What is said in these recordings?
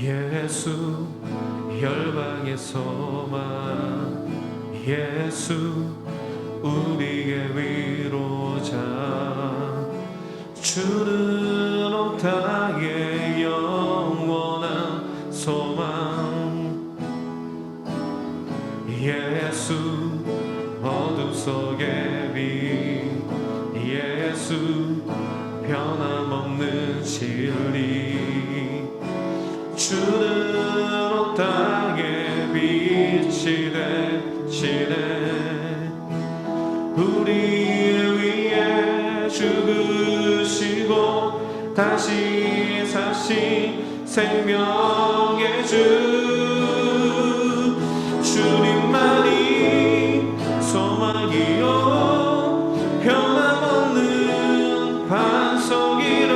예수 열방의 소망, 예수 우리의 위로자, 주는 온 땅의 영원한 소망. 예수 어둠 속의 빛, 예수 변함없는 진리, 주는 온 땅의 빛이 되시네. 우리를 위해 죽으시고 다시 사신 생명의 주, 주님만이 소망이요 변함없는 반석이라.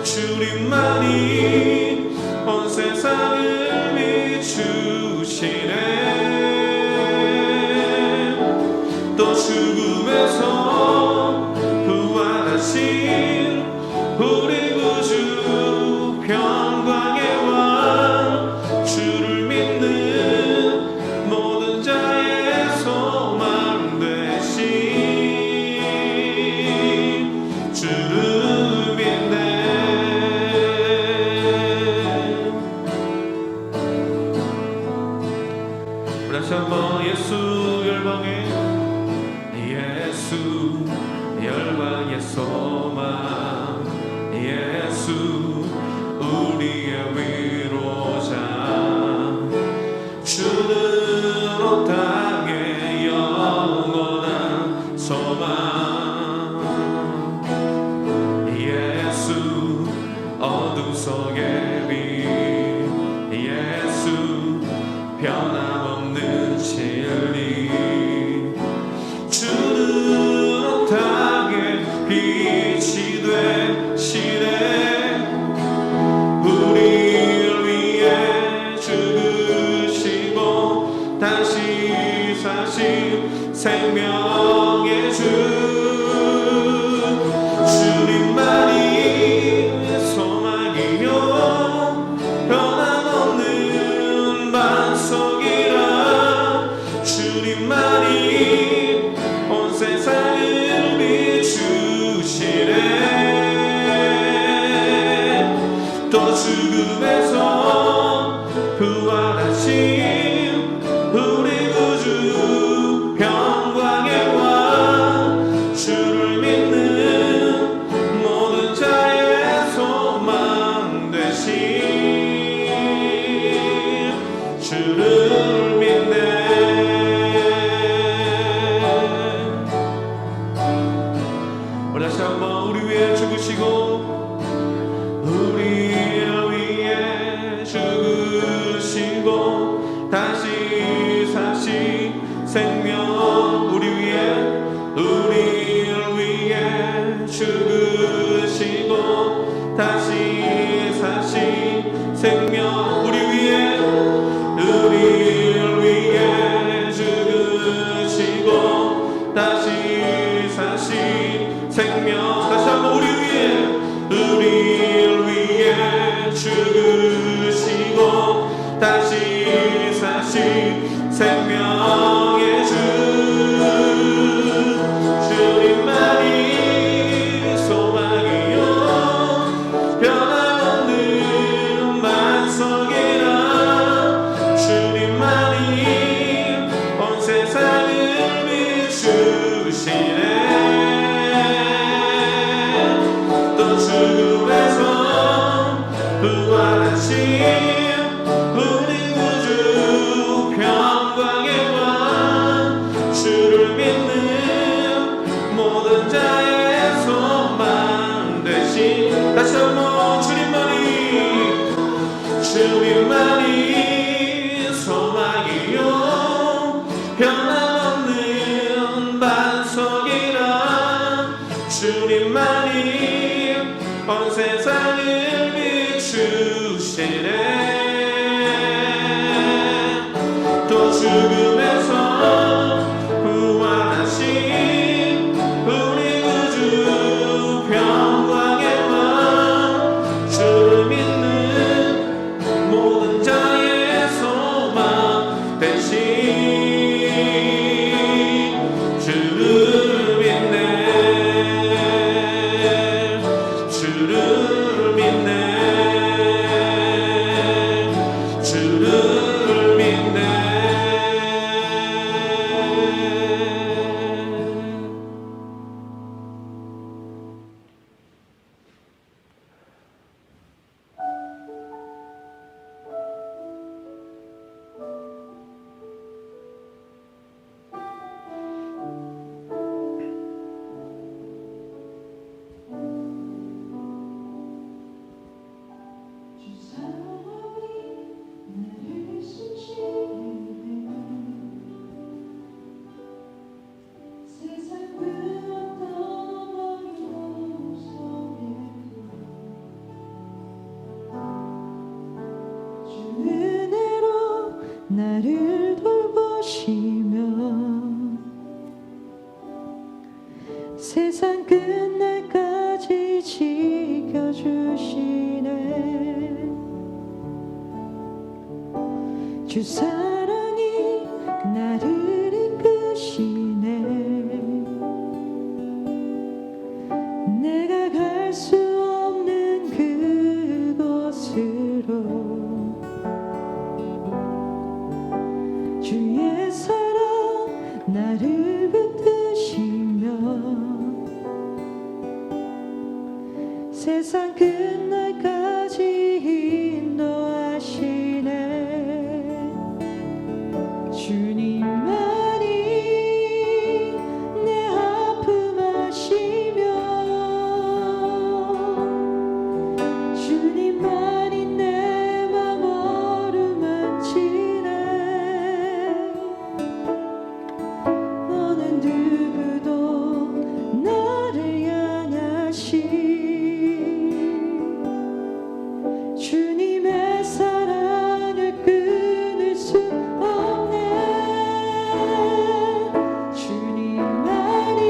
주님만이 온 세상을 비추시네. 또 죽음에서 부활하신 우리 구주 평강의 왕, 주를 믿는 모든 자의 소망 되신 주를 믿네. 다시 한번 예수 열방의, 예수 열방의 소망, 예수 우리의 위로자, 주는 온 땅의 영원한 소망. 예수 어둠 속의 빛, 예수 변함없는 진리, 주는 온 땅의 빛이 되시네. 우리를 위해 죽으시고 다시 사신 생명의 주, 주님만이 소망이요 변함없는 반석이라. 주님만이 온 세상을 비추시네. 또 죽음에서 부활하신 우리 구주 평강의 왕, 주를 믿는 모든 자의 소망 되신 주를 믿네. 다시 한번 우리 위해 죽으시고, 우리를 위해 죽으시고 다시 사신 생명, 우리를 위해 죽으시고 다시 사신 생명, 우리를 위해 죽으시고 다시 사신 생명. 다시 한번 우리를 위해 죽으시고 다시 사신 생명의 주, 주님만이 소망이요 변함없는 반석이라. 주님만이 온 세상을 비추시네. 또 죽음에서 부활하신 우리 구주 평강의 왕, 주를 믿는 모든 자의 소망 되신. 다시 한번 주님만이 소망이요 변함없는 반석이라. 주님만이 온 세상을 비추시네. 또 죽음에서 부활하신 우리 구주 평강의 왕, 주를 믿는 주 사랑이 나를 이끄시네. 내가 갈 수 없는 그곳으로 주의 사랑 나를 붙드시며 세상 끝날까지 인도하시네. 주님만이 내 아픔 아시며 주님만이 내 맘 어루만지네. 어느 누구도 나를 향하시 주님의 사랑을 끊을 수 없네. 주님만이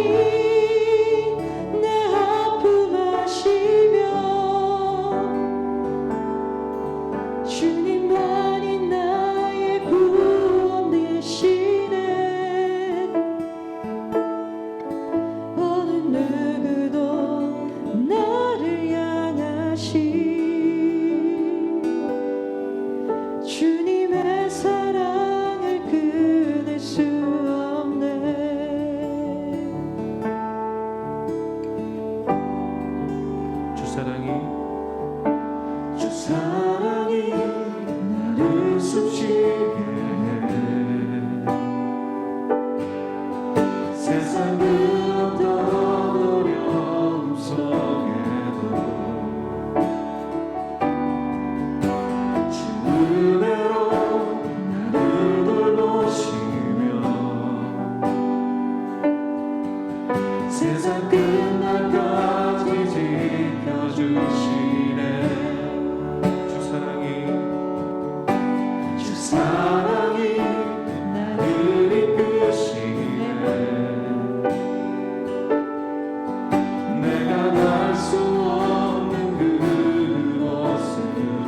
내 아픔 아시며 주님만이 나의 구원 되시네. 어느 누구도 나를 향하시 주님의 사랑을 끊을 수 없네. 주 사랑이 나를 숨쉬게 해. 세상 그 어떤 어려움 속에도 주 은혜로 나를 돌보시며 세상 끝날까지 지켜주시네. 주 사랑이 나를 이끄시네. 내가 갈 수 없는 그곳으로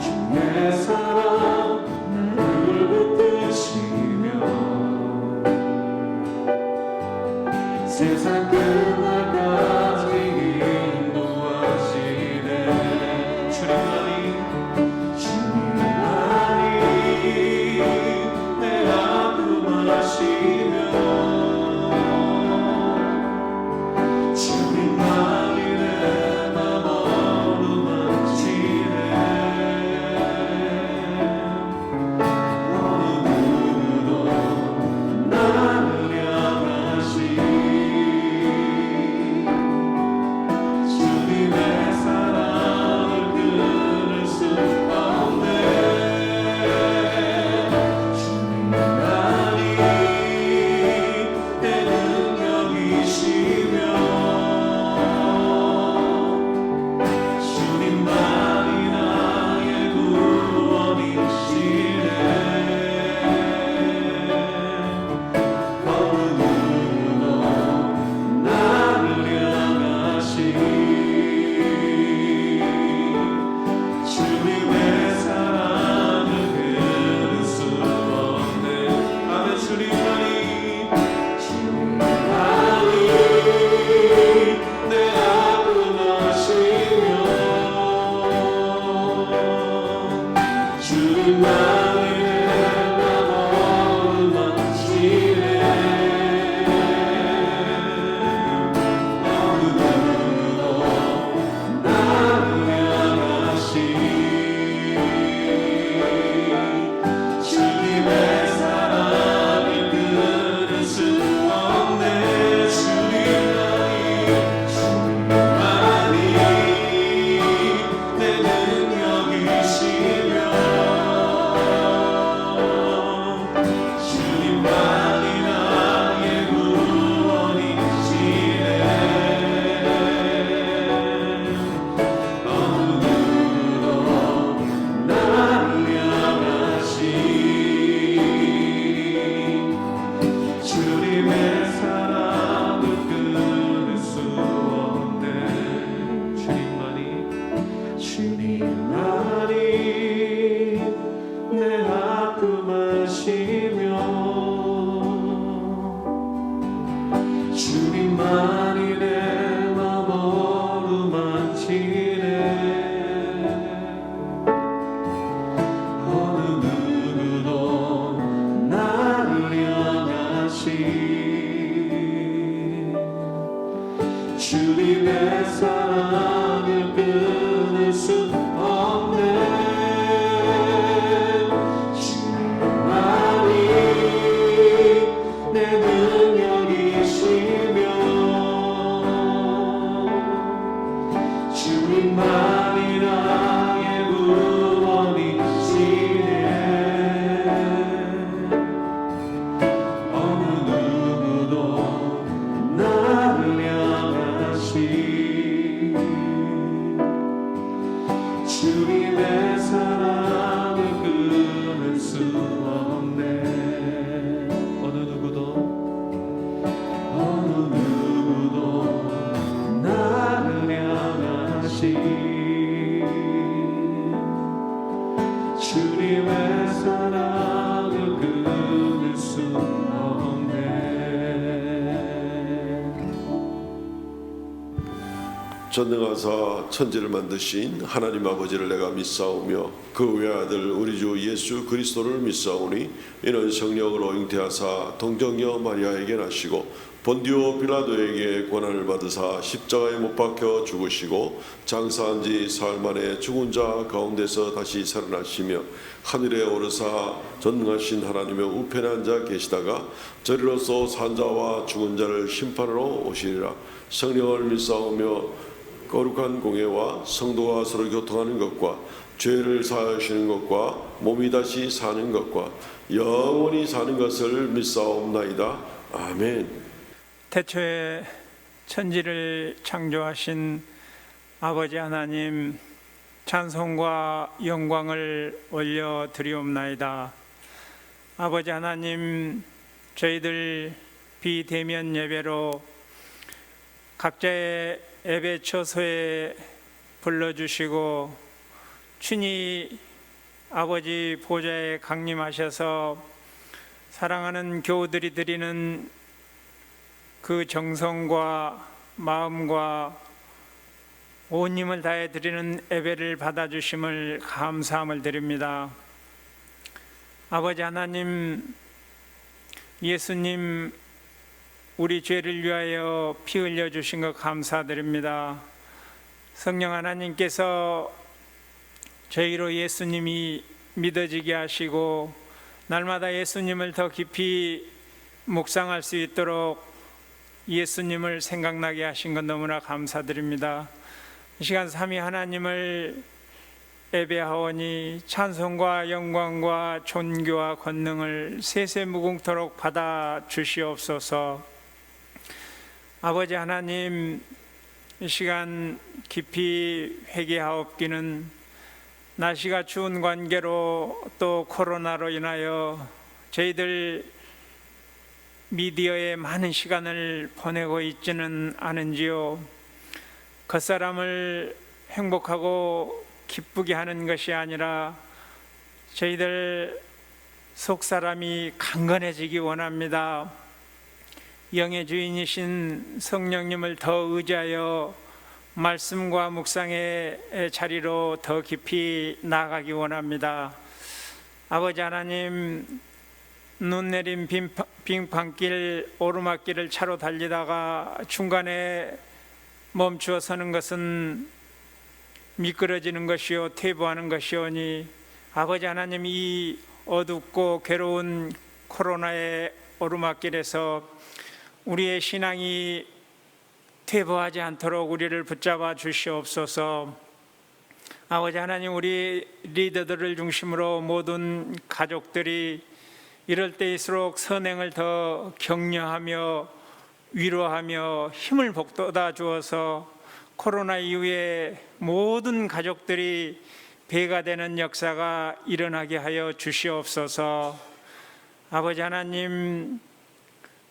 주의 사랑 나를 붙드시며 세상 끝날까지 인도하시네. 주님만이 내 아픔 아시며 주님만이 내 맘 어루만지네. 어느 누구도 나를 향하시 주님의 사랑을 끊을 수 없네. 주님만이 내 능력이시며 주님만이 나의 구원이시네. 어느 누구도 나를 향하시 주님의 사랑을 끊을 수 없네. 아멘. 주님만이 내 아픔 아시며 주님만이 내 맘 어루만지네. 어느 누구도 나를 향하시 주님의 사랑을 끊을 수 없네. 주님만이 내 능력이시며 주님의 사랑을 끊을 수 없네. 전능하사 천지를 만드신 하나님 아버지를 내가 믿사오며 그 외아들 우리 주 예수 그리스도를 믿사오니 이는 성령으로 잉태하사 동정녀 마리아에게 나시고 본디오 빌라도에게 고난을 받으사 십자가에 못 박혀 죽으시고 장사한 지 사흘 만에 죽은 자 가운데서 다시 살아나시며 하늘에 오르사 전능하신 하나님의 우편에 앉아 계시다가 저리로서 산 자와 죽은 자를 심판하러 오시리라. 성령을 믿사오며 거룩한 공예와 성도와 서로 교통하는 것과 죄를 사하시는 것과 몸이 다시 사는 것과 영원히 사는 것을 믿사옵나이다. 아멘. 태초에 천지를 창조하신 아버지 하나님, 찬송과 영광을 올려드리옵나이다. 아버지 하나님, 저희들 비대면 예배로 각자의 예배 처소에 불러주시고 친히 아버지 보좌에 강림하셔서 사랑하는 교우들이 드리는 그 정성과 마음과 온 힘을 다해 드리는 예배를 받아주심을 감사함을 드립니다. 아버지 하나님, 예수님 우리 죄를 위하여 피 흘려 주신 것 감사드립니다. 성령 하나님께서 저희로 예수님이 믿어지게 하시고 날마다 예수님을 더 깊이 묵상할 수 있도록 예수님을 생각나게 하신 것 너무나 감사드립니다. 이 시간 삼위 하나님을 예배하오니 찬송과 영광과 존귀와 권능을 세세무궁토록 받아 주시옵소서. 아버지 하나님, 이 시간 깊이 회개하옵기는 날씨가 추운 관계로 또 코로나로 인하여 저희들 미디어에 많은 시간을 보내고 있지는 않은지요. 겉사람을 행복하고 기쁘게 하는 것이 아니라 저희들 속사람이 강건해지기 원합니다. 영의 주인이신 성령님을 더 의지하여 말씀과 묵상의 자리로 더 깊이 나아가기 원합니다. 아버지 하나님, 눈 내린 빙판길 오르막길을 차로 달리다가 중간에 멈추어 서는 것은 미끄러지는 것이요 퇴보하는 것이오니 아버지 하나님, 이 어둡고 괴로운 코로나의 오르막길에서 우리의 신앙이 퇴보하지 않도록 우리를 붙잡아 주시옵소서. 아버지 하나님, 우리 리더들을 중심으로 모든 가족들이 이럴 때일수록 선행을 더 격려하며 위로하며 힘을 북돋아 주어서 코로나 이후에 모든 가족들이 배가 되는 역사가 일어나게 하여 주시옵소서. 아버지 하나님,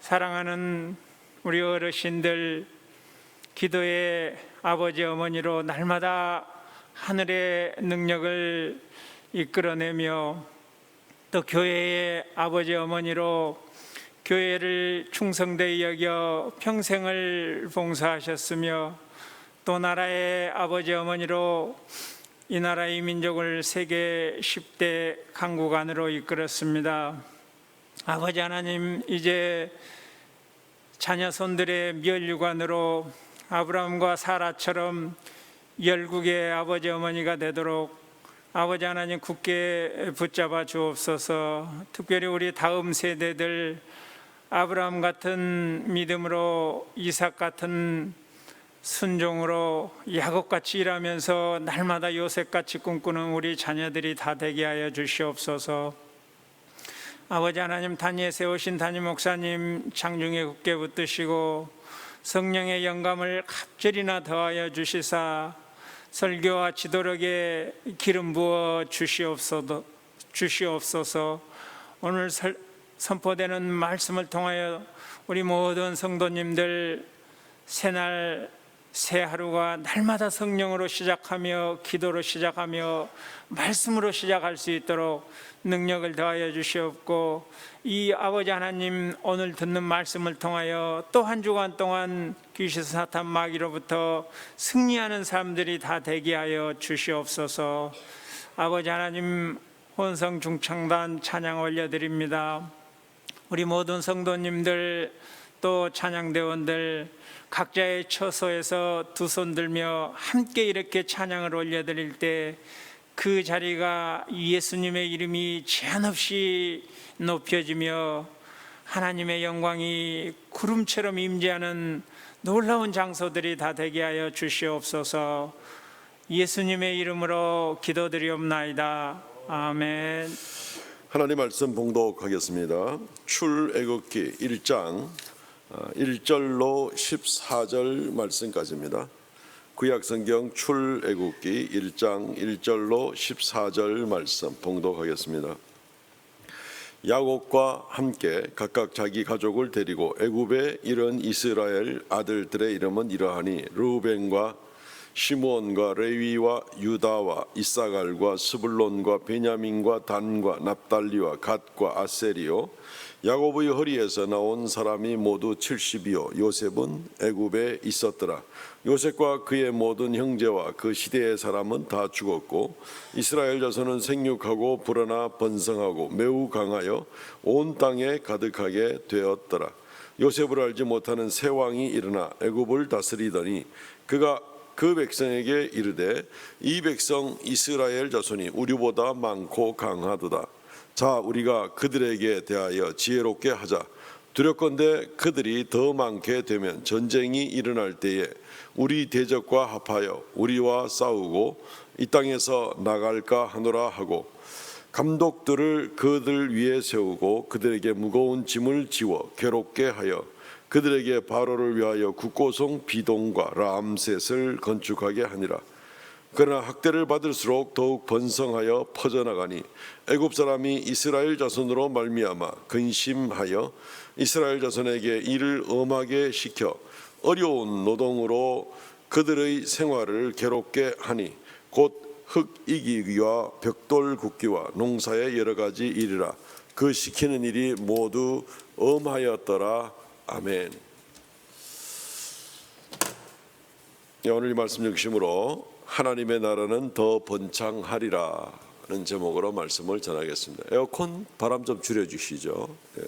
사랑하는 우리 어르신들 기도의 아버지 어머니로 날마다 하늘의 능력을 이끌어내며 또 교회의 아버지 어머니로 교회를 충성되이 여겨 평생을 봉사하셨으며 또 나라의 아버지 어머니로 이 나라 이 민족을 세계 10대 강국 안으로 이끌었습니다. 아버지 하나님, 이제 자녀손들의 멸류관으로 아브라함과 사라처럼 열국의 아버지 어머니가 되도록 아버지 하나님 굳게 붙잡아 주옵소서. 특별히 우리 다음 세대들 아브라함 같은 믿음으로, 이삭 같은 순종으로 야곱같이 일하면서 날마다 요셉같이 꿈꾸는 우리 자녀들이 다 되게 하여 주시옵소서. 아버지 하나님, 단위에 세우신 담임 목사님 장중에 굳게 붙드시고 성령의 영감을 갑절이나 더하여 주시사 설교와 지도력에 기름 부어 주시옵소서. 오늘 선포되는 말씀을 통하여 우리 모든 성도님들 새날 새 하루가 날마다 성령으로 시작하며 기도로 시작하며 말씀으로 시작할 수 있도록 능력을 더하여 주시옵고, 이 아버지 하나님, 오늘 듣는 말씀을 통하여 또 한 주간 동안 귀신 사탄 마귀로부터 승리하는 사람들이 다 되게 하여 주시옵소서. 아버지 하나님, 혼성 중창단 찬양 올려드립니다. 우리 모든 성도님들 또 찬양대원들 각자의 처소에서 두 손 들며 함께 이렇게 찬양을 올려드릴 때 그 자리가 예수님의 이름이 제한 없이 높여지며 하나님의 영광이 구름처럼 임재하는 놀라운 장소들이 다 되게 하여 주시옵소서. 예수님의 이름으로 기도드리옵나이다. 아멘. 하나님 말씀 봉독하겠습니다. 출애굽기 1장 1절로 14절 말씀까지입니다. 구약성경 출애굽기 1장 1절로 14절 말씀 봉독하겠습니다. 야곱과 함께 각각 자기 가족을 데리고 애굽에 이른 이스라엘 아들들의 이름은 이러하니 르우벤과 시므온과 레위와 유다와 이사갈과 스불론과 베냐민과 단과 납달리와 갓과 아셀이요, 야곱의 허리에서 나온 사람이 모두 70이요 요셉은 애굽에 있었더라. 요셉과 그의 모든 형제와 그 시대의 사람은 다 죽었고 이스라엘 자손은 생육하고 불어나 번성하고 매우 강하여 온 땅에 가득하게 되었더라. 요셉을 알지 못하는 새 왕이 일어나 애굽을 다스리더니 그가 그 백성에게 이르되 이 백성 이스라엘 자손이 우리보다 많고 강하도다. 자, 우리가 그들에게 대하여 지혜롭게 하자. 두렵건대 그들이 더 많게 되면 전쟁이 일어날 때에 우리 대적과 합하여 우리와 싸우고 이 땅에서 나갈까 하노라 하고 감독들을 그들 위에 세우고 그들에게 무거운 짐을 지워 괴롭게 하여 그들에게 바로를 위하여 국고성 비동과 람셋을 건축하게 하니라. 그러나 학대를 받을수록 더욱 번성하여 퍼져나가니 애굽 사람이 이스라엘 자손으로 말미암아 근심하여 이스라엘 자손에게 일을 엄하게 시켜 어려운 노동으로 그들의 생활을 괴롭게 하니 곧 흙 이기기와 벽돌 굽기와 농사의 여러 가지 일이라. 그 시키는 일이 모두 엄하였더라. 아멘. 오늘 이 말씀 중심으로 하나님의 나라는 더 번창하리라 는 제목으로 말씀을 전하겠습니다. 에어컨 바람 좀 줄여주시죠. 네.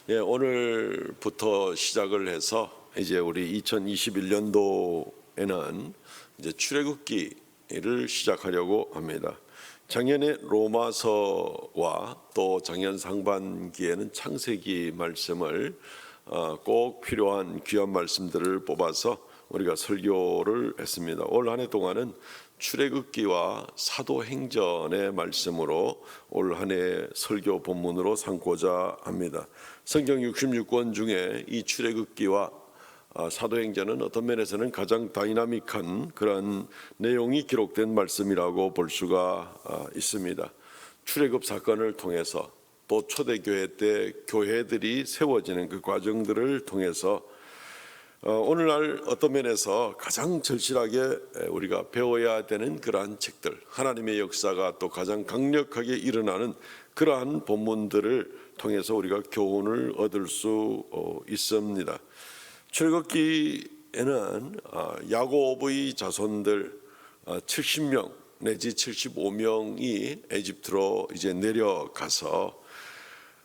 예, 오늘부터 시작을 해서 이제 우리 2021년도에는 이제 출애굽기를 시작하려고 합니다. 작년에 로마서와 또 작년 상반기에는 창세기 말씀을 꼭 필요한 귀한 말씀들을 뽑아서 우리가 설교를 했습니다. 올 한 해 동안은 출애굽기와 사도행전의 말씀으로 올 한 해 설교 본문으로 삼고자 합니다. 성경 66권 중에 이 출애굽기와 사도행전은 어떤 면에서는 가장 다이나믹한 그런 내용이 기록된 말씀이라고 볼 수가 있습니다. 출애굽 사건을 통해서 또 초대교회 때 교회들이 세워지는 그 과정들을 통해서 오늘날 어떤 면에서 가장 절실하게 우리가 배워야 되는 그러한 책들, 하나님의 역사가 또 가장 강력하게 일어나는 그러한 본문들을 통해서 우리가 교훈을 얻을 수 있습니다. 출애굽기에는 야곱의 자손들 70명 내지 75명이 에집트로 이제 내려가서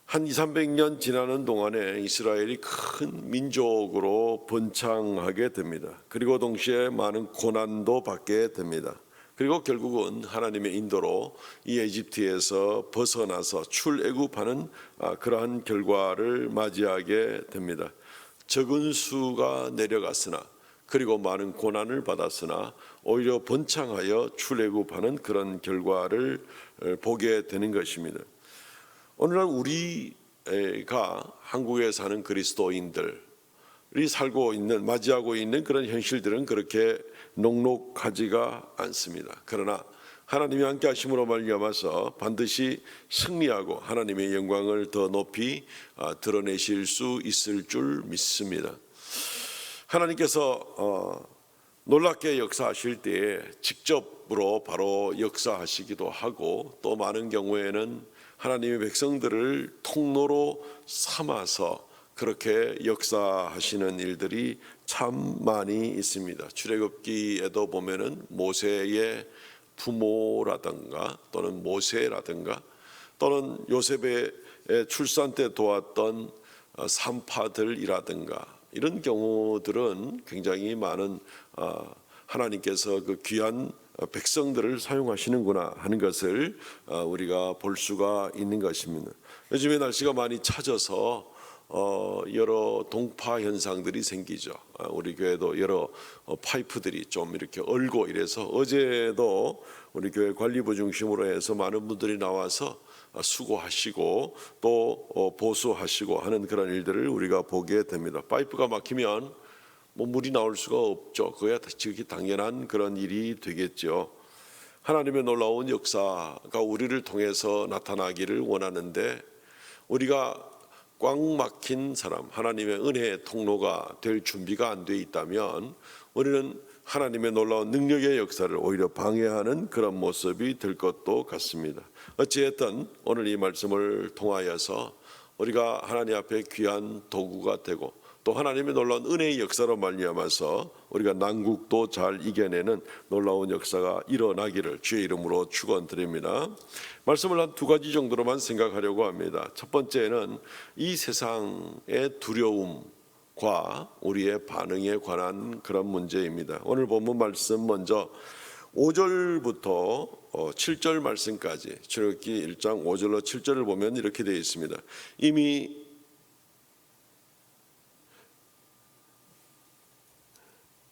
한 200~300년 지나는 동안에 이스라엘이 큰 민족으로 번창하게 됩니다. 그리고 동시에 많은 고난도 받게 됩니다. 그리고 결국은 하나님의 인도로 이 에집트에서 벗어나서 출애굽하는 그러한 결과를 맞이하게 됩니다. 적은 수가 내려갔으나 그리고 많은 고난을 받았으나 오히려 번창하여 출애굽하는 그런 결과를 보게 되는 것입니다. 오늘날 우리가 한국에 사는 그리스도인들이 살고 있는, 맞이하고 있는 그런 현실들은 그렇게 녹록하지가 않습니다. 그러나 하나님이 함께 하심으로 말미암아서 반드시 승리하고 하나님의 영광을 더 높이 드러내실 수 있을 줄 믿습니다. 하나님께서 놀랍게 역사하실 때에 직접으로 바로 역사하시기도 하고, 또 많은 경우에는 하나님의 백성들을 통로로 삼아서 그렇게 역사하시는 일들이 참 많이 있습니다. 출애굽기에도 보면은 모세의 부모라든가 또는 모세라든가 또는 요셉의 출산 때 도왔던 산파들이라든가 이런 경우들은 굉장히 많은 하나님께서 그 귀한 백성들을 사용하시는구나 하는 것을 우리가 볼 수가 있는 것입니다. 요즘에 날씨가 많이 차져서 여러 동파 현상들이 생기죠. 우리 교회도 여러 파이프들이 좀 이렇게 얼고 이래서 어제도 우리 교회 관리부 중심으로 해서 많은 분들이 나와서 수고하시고 또 보수하시고 하는 그런 일들을 우리가 보게 됩니다. 파이프가 막히면 뭐 물이 나올 수가 없죠. 그야 지극히 당연한 그런 일이 되겠죠. 하나님의 놀라운 역사가 우리를 통해서 나타나기를 원하는데, 우리가 꽉 막힌 사람, 하나님의 은혜의 통로가 될 준비가 안 돼 있다면 우리는 하나님의 놀라운 능력의 역사를 오히려 방해하는 그런 모습이 될 것도 같습니다. 어찌됐든 오늘 이 말씀을 통하여서 우리가 하나님 앞에 귀한 도구가 되고, 또 하나님의 놀라운 은혜의 역사로 말미암아서 우리가 난국도 잘 이겨내는 놀라운 역사가 일어나기를 주의 이름으로 축원드립니다. 말씀을 한 두 가지 정도로만 생각하려고 합니다. 첫 번째는 이 세상의 두려움과 우리의 반응에 관한 그런 문제입니다. 오늘 본문 말씀 먼저 5절부터 7절 말씀까지, 출애굽기 1장 5절로 7절을 보면 이렇게 되어 있습니다. 이미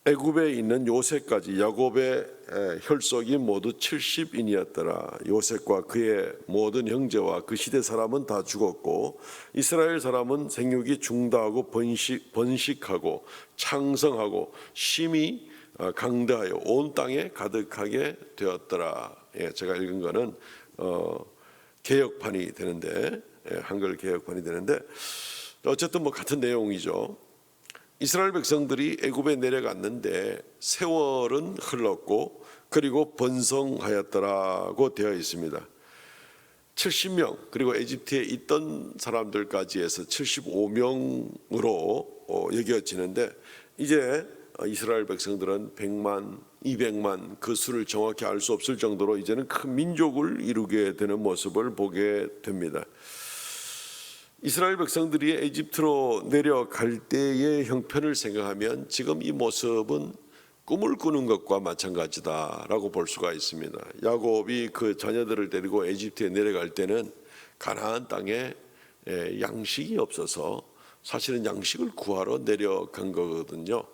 애굽에 있는 요셉까지 야곱의 혈속이 모두 70인이었더라. 요셉과 그의 모든 형제와 그 시대 사람은 다 죽었고, 이스라엘 사람은 생육이 중다하고 번식하고 창성하고 심히 강대하여 온 땅에 가득하게 되었더라. 제가 읽은 거는 개역판이 되는데, 한글 개역판이 되는데, 어쨌든 뭐 같은 내용이죠. 이스라엘 백성들이 애굽에 내려갔는데 세월은 흘렀고 그리고 번성하였더라고 되어 있습니다. 70명, 그리고 에집트에 있던 사람들까지 해서 75명으로 여겨지는데, 이제 이스라엘 백성들은 100만, 200만 그 수를 정확히 알 수 없을 정도로 이제는 큰 민족을 이루게 되는 모습을 보게 됩니다. 이스라엘 백성들이 에집트로 내려갈 때의 형편을 생각하면 지금 이 모습은 꿈을 꾸는 것과 마찬가지다라고 볼 수가 있습니다. 야곱이 그 자녀들을 데리고 에집트에 내려갈 때는 가나안 땅에 양식이 없어서 사실은 양식을 구하러 내려간 거거든요.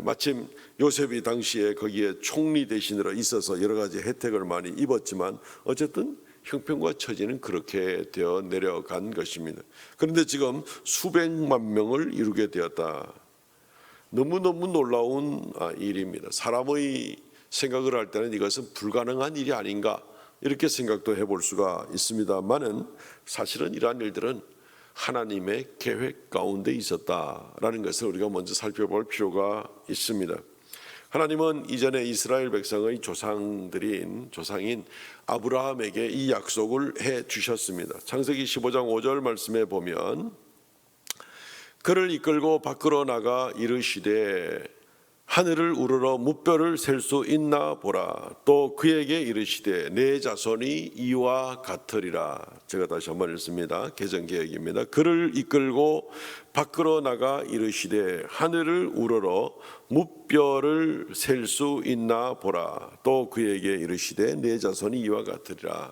마침 요셉이 당시에 거기에 총리 대신으로 있어서 여러 가지 혜택을 많이 입었지만 어쨌든 형편과 처지는 그렇게 되어 내려간 것입니다. 그런데 지금 수백만 명을 이루게 되었다. 너무너무 놀라운 일입니다. 사람의 생각을 할 때는 이것은 불가능한 일이 아닌가 이렇게 생각도 해볼 수가 있습니다만은, 사실은 이러한 일들은 하나님의 계획 가운데 있었다라는 것을 우리가 먼저 살펴볼 필요가 있습니다. 하나님은 이전에 이스라엘 백성의 조상인 아브라함에게 이 약속을 해 주셨습니다. 창세기 15장 5절 말씀에 보면, 그를 이끌고 밖으로 나가 이르시되 하늘을 우러러 무뼈를 셀 수 있나 보라. 또 그에게 이르시되 내 자손이 이와 같으리라. 제가 다시 한번 읽습니다. 개정개혁입니다. 그를 이끌고 밖으로 나가 이르시되 하늘을 우러러 무뼈를 셀 수 있나 보라. 또 그에게 이르시되 내 자손이 이와 같으리라.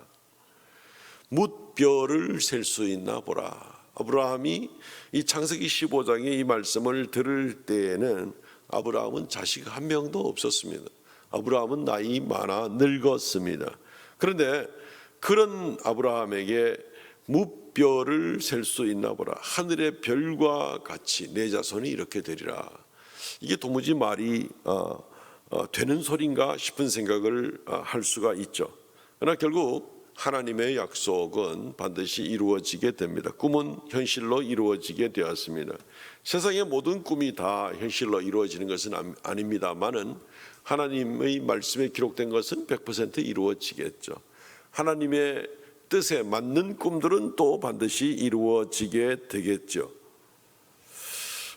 무뼈를 셀 수 있나 보라. 아브라함이 이 창세기 15장의 이 말씀을 들을 때에는 아브라함은 자식 한 명도 없었습니다. 아브라함은 나이 많아 늙었습니다. 그런데 그런 아브라함에게 무뼈를 셀 수 있나 보라. 하늘의 별과 같이 내 자손이 이렇게 되리라. 이게 도무지 말이 되는 소린가 싶은 생각을 할 수가 있죠. 그러나 결국 하나님의 약속은 반드시 이루어지게 됩니다. 꿈은 현실로 이루어지게 되었습니다. 세상의 모든 꿈이 다 현실로 이루어지는 것은 아닙니다만은 하나님의 말씀에 기록된 것은 100% 이루어지겠죠. 하나님의 뜻에 맞는 꿈들은 또 반드시 이루어지게 되겠죠.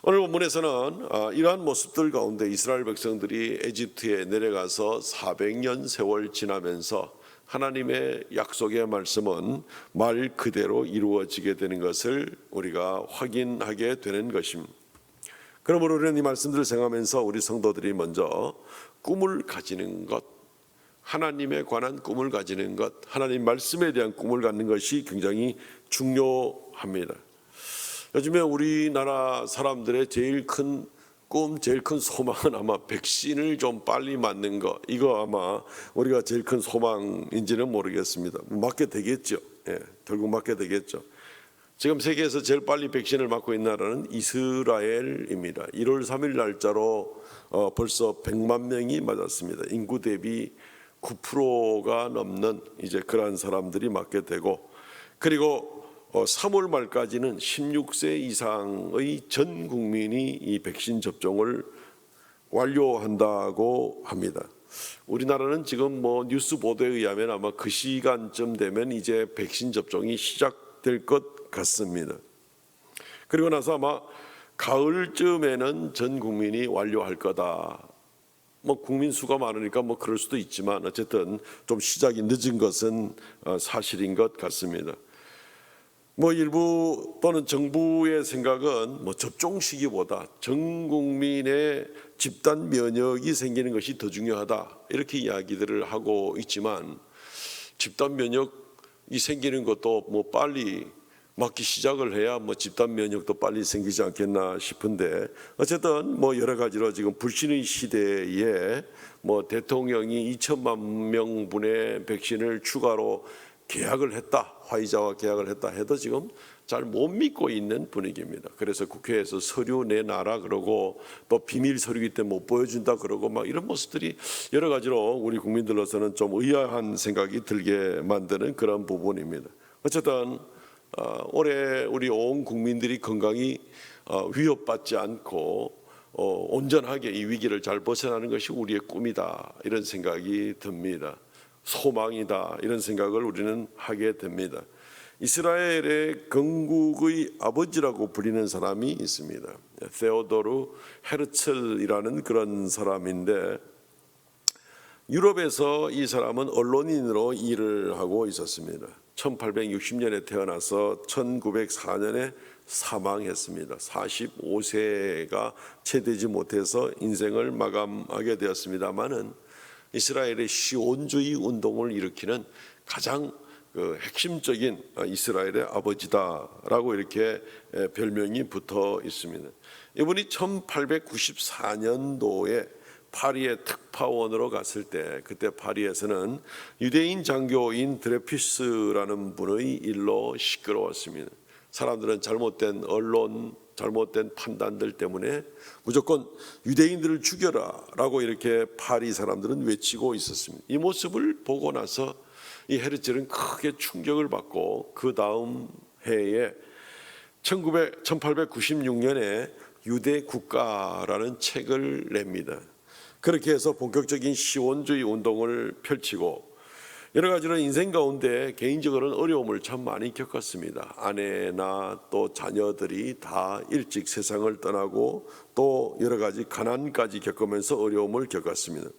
오늘 본문에서는 이러한 모습들 가운데 이스라엘 백성들이 에집트에 내려가서 400년 세월 지나면서 하나님의 약속의 말씀은 말 그대로 이루어지게 되는 것을 우리가 확인하게 되는 것입니다. 그러므로 우리는 이 말씀들을 생각하면서 우리 성도들이 먼저 꿈을 가지는 것, 하나님에 관한 꿈을 가지는 것, 하나님 말씀에 대한 꿈을 갖는 것이 굉장히 중요합니다. 요즘에 우리나라 사람들의 제일 큰 꿈, 제일 큰 소망은 아마 백신을 좀 빨리 맞는 거, 이거 아마 우리가 제일 큰 소망인지는 모르겠습니다. 맞게 되겠죠. 예, 결국 맞게 되겠죠. 지금 세계에서 제일 빨리 백신을 맞고 있는 나라는 이스라엘입니다. 1월 3일 날짜로 벌써 100만 명이 맞았습니다. 인구 대비 9%가 넘는 이제 그러한 사람들이 맞게 되고, 그리고 3월 말까지는 16세 이상의 전 국민이 이 백신 접종을 완료한다고 합니다. 우리나라는 지금 뉴스 보도에 의하면 아마 그 시간쯤 되면 이제 백신 접종이 시작될 것 같습니다. 그리고 나서 아마 가을쯤에는 전 국민이 완료할 거다. 국민 수가 많으니까 그럴 수도 있지만 어쨌든 좀 시작이 늦은 것은 사실인 것 같습니다. 일부 또는 정부의 생각은 접종 시기보다 전 국민의 집단 면역이 생기는 것이 더 중요하다, 이렇게 이야기들을 하고 있지만 집단 면역이 생기는 것도 빨리 맞기 시작을 해야 집단 면역도 빨리 생기지 않겠나 싶은데, 어쨌든 여러 가지로 지금 불신의 시대에 대통령이 2천만 명분의 백신을 추가로 계약을 했다, 화이자와 계약을 했다 해도 지금 잘 못 믿고 있는 분위기입니다. 그래서 국회에서 서류 내놔라 그러고 또 비밀 서류이기 때문에 못 보여준다 그러고 이런 모습들이 여러 가지로 우리 국민들로서는 좀 의아한 생각이 들게 만드는 그런 부분입니다. 어쨌든 올해 우리 온 국민들이 건강이 위협받지 않고 온전하게 이 위기를 잘 벗어나는 것이 우리의 꿈이다, 이런 생각이 듭니다. 소망이다, 이런 생각을 우리는 하게 됩니다. 이스라엘의 건국의 아버지라고 불리는 사람이 있습니다. 세오도르 헤르첼이라는 그런 사람인데, 유럽에서 이 사람은 언론인으로 일을 하고 있었습니다. 1860년에 태어나서 1904년에 사망했습니다. 45세가 채 되지 못해서 인생을 마감하게 되었습니다마는 이스라엘의 시온주의 운동을 일으키는 가장 핵심적인 이스라엘의 아버지다라고 이렇게 별명이 붙어 있습니다. 이분이 1894년도에 파리의 특파원으로 갔을 때, 그때 파리에서는 유대인 장교인 드레피스라는 분의 일로 시끄러웠습니다. 사람들은 잘못된 언론, 잘못된 판단들 때문에 무조건 유대인들을 죽여라 라고 이렇게 파리 사람들은 외치고 있었습니다. 이 모습을 보고 나서 이 헤르첼은 크게 충격을 받고 그 다음 해에 1896년에 유대 국가라는 책을 냅니다. 그렇게 해서 본격적인 시온주의 운동을 펼치고 여러 가지로 인생 가운데 개인적으로는 어려움을 참 많이 겪었습니다. 아내나 또 자녀들이 다 일찍 세상을 떠나고 또 여러 가지 가난까지 겪으면서 어려움을 겪었습니다.